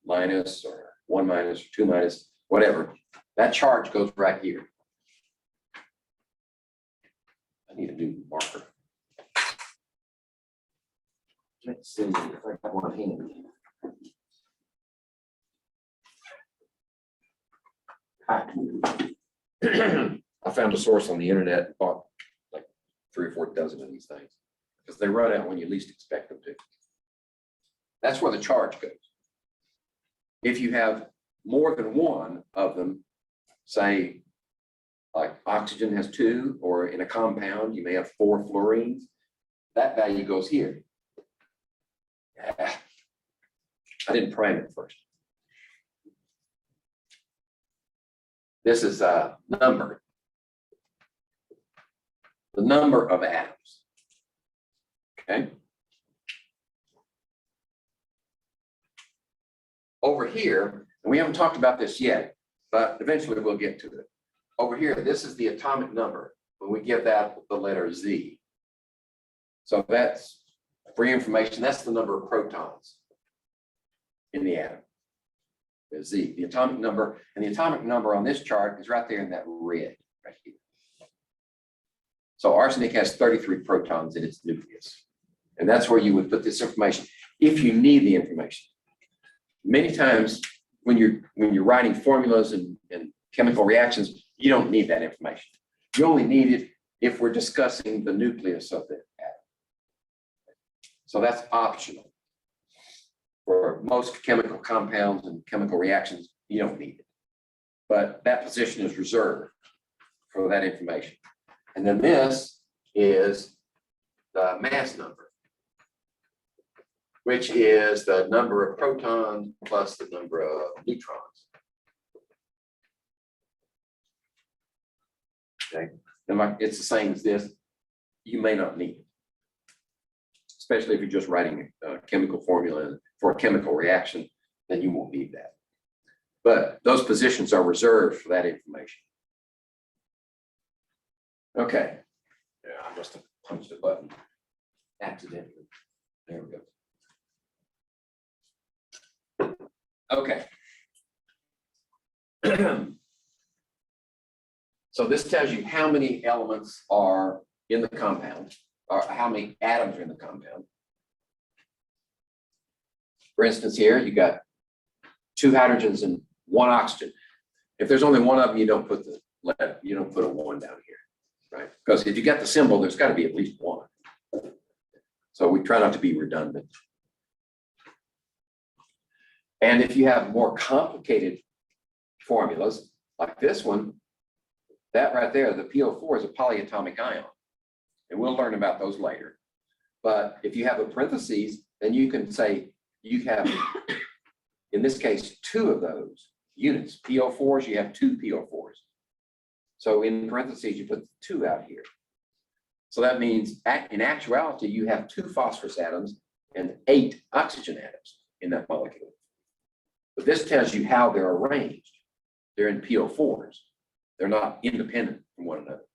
minus or 1 minus, or 2 minus, whatever. That charge goes right here. I need a new marker. Let's see if I got one hand. I found a source on the internet and bought like 3 or 4 dozen of these things because they run out when you least expect them to. That's where the charge goes. If you have more than 1 of them, say like oxygen has 2, or in a compound, you may have 4 fluorines, that value goes here. I didn't prime it first. This is a number. The number of atoms. Okay. here, and we haven't talked about this yet, but eventually we'll get to it. Over here, this is the atomic number when we give that the letter Z. So that's, for your information, that's the number of protons in the atom. The Z, the atomic number, and the atomic number on this chart is right there in that red right here. So arsenic has 33 protons in its nucleus. And that's where you would put this information if you need the information. Many times when you're writing formulas and chemical reactions, you don't need that information. You only need it if we're discussing the nucleus of the atom. So that's optional. For most chemical compounds and chemical reactions, you don't need it. But that position is reserved for that information. And then this is the mass number, which is the number of protons plus the number of neutrons. Okay, and it's the same as this. You may not need it, especially if you're just writing a chemical formula for a chemical reaction, then you won't need that. But those positions are reserved for that information. Okay. Yeah, I must have punched a button accidentally. There we go. Okay. So this tells you how many elements are in the compound, or how many atoms are in the compound. For instance, here you got 2 hydrogens and 1 oxygen. If there's only one of them, you don't put the letter, you don't put a 1 down here, right? Because if you get the symbol, there's got to be at least 1. So we try not to be redundant. And if you have more complicated formulas like this one, that right there, the PO4 is a polyatomic ion. And we'll learn about those later. But if you have a parentheses, then you can say you have, in this case, 2 of those units. PO4s, you have 2 PO4s. So in parentheses, you put 2 out here. So that means in actuality, you have 2 phosphorus atoms and 8 oxygen atoms in that molecule. But this tells you how they're arranged. They're in PO4s. They're not independent from one another.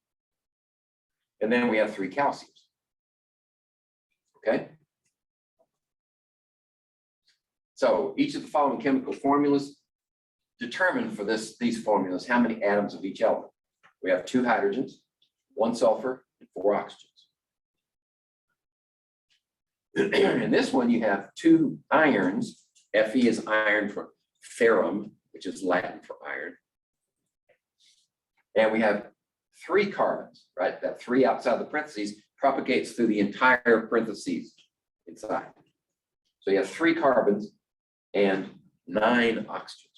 And then we have 3 calciums. Okay? So each of the following chemical formulas determine for these formulas how many atoms of each element. We have 2 hydrogens, 1 sulfur, and 4 oxygens. In this one, you have 2 irons. Fe is iron for ferrum, which is Latin for iron. And we have 3 carbons, right? That 3 outside the parentheses propagates through the entire parentheses inside. So you have 3 carbons and 9 oxygens.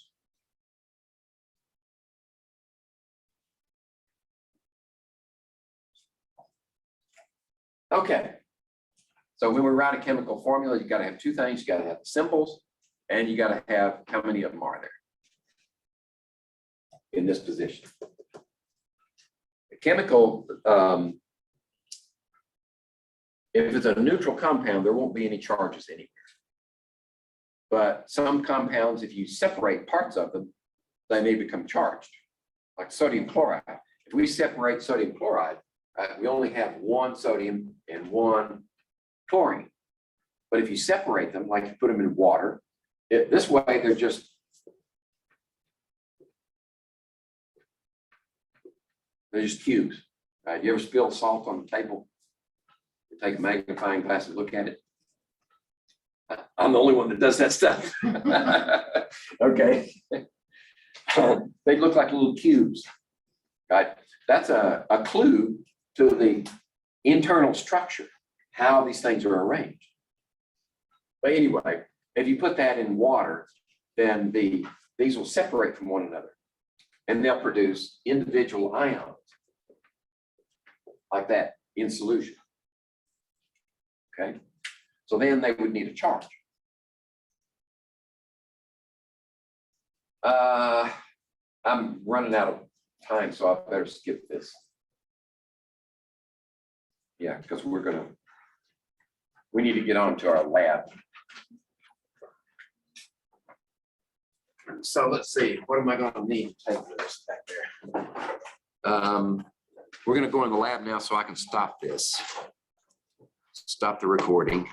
Okay. So when we write a chemical formula, you got to have 2 things. You got to have the symbols, and you got to have how many of them are there in this position. The chemical, if it's a neutral compound, there won't be any charges anywhere. But some compounds, if you separate parts of them, they may become charged, like sodium chloride. If we separate sodium chloride, we only have 1 sodium and 1 chlorine. But if you separate them, like you put them in water, this way they're just cubes. Right? You ever spill salt on the table? You take a magnifying glass and look at it. I'm the only one that does that stuff. Okay. They look like little cubes. Right? That's a clue to the internal structure, how these things are arranged. But anyway, if you put that in water, then these will separate from one another, and they'll produce individual ions like that in solution. Okay, so then they would need a charge. I'm running out of time, so I better skip this. Yeah, because we need to get on to our lab. So let's see, what am I gonna need to take this back there? We're gonna go in the lab now so I can stop this. Stop the recording.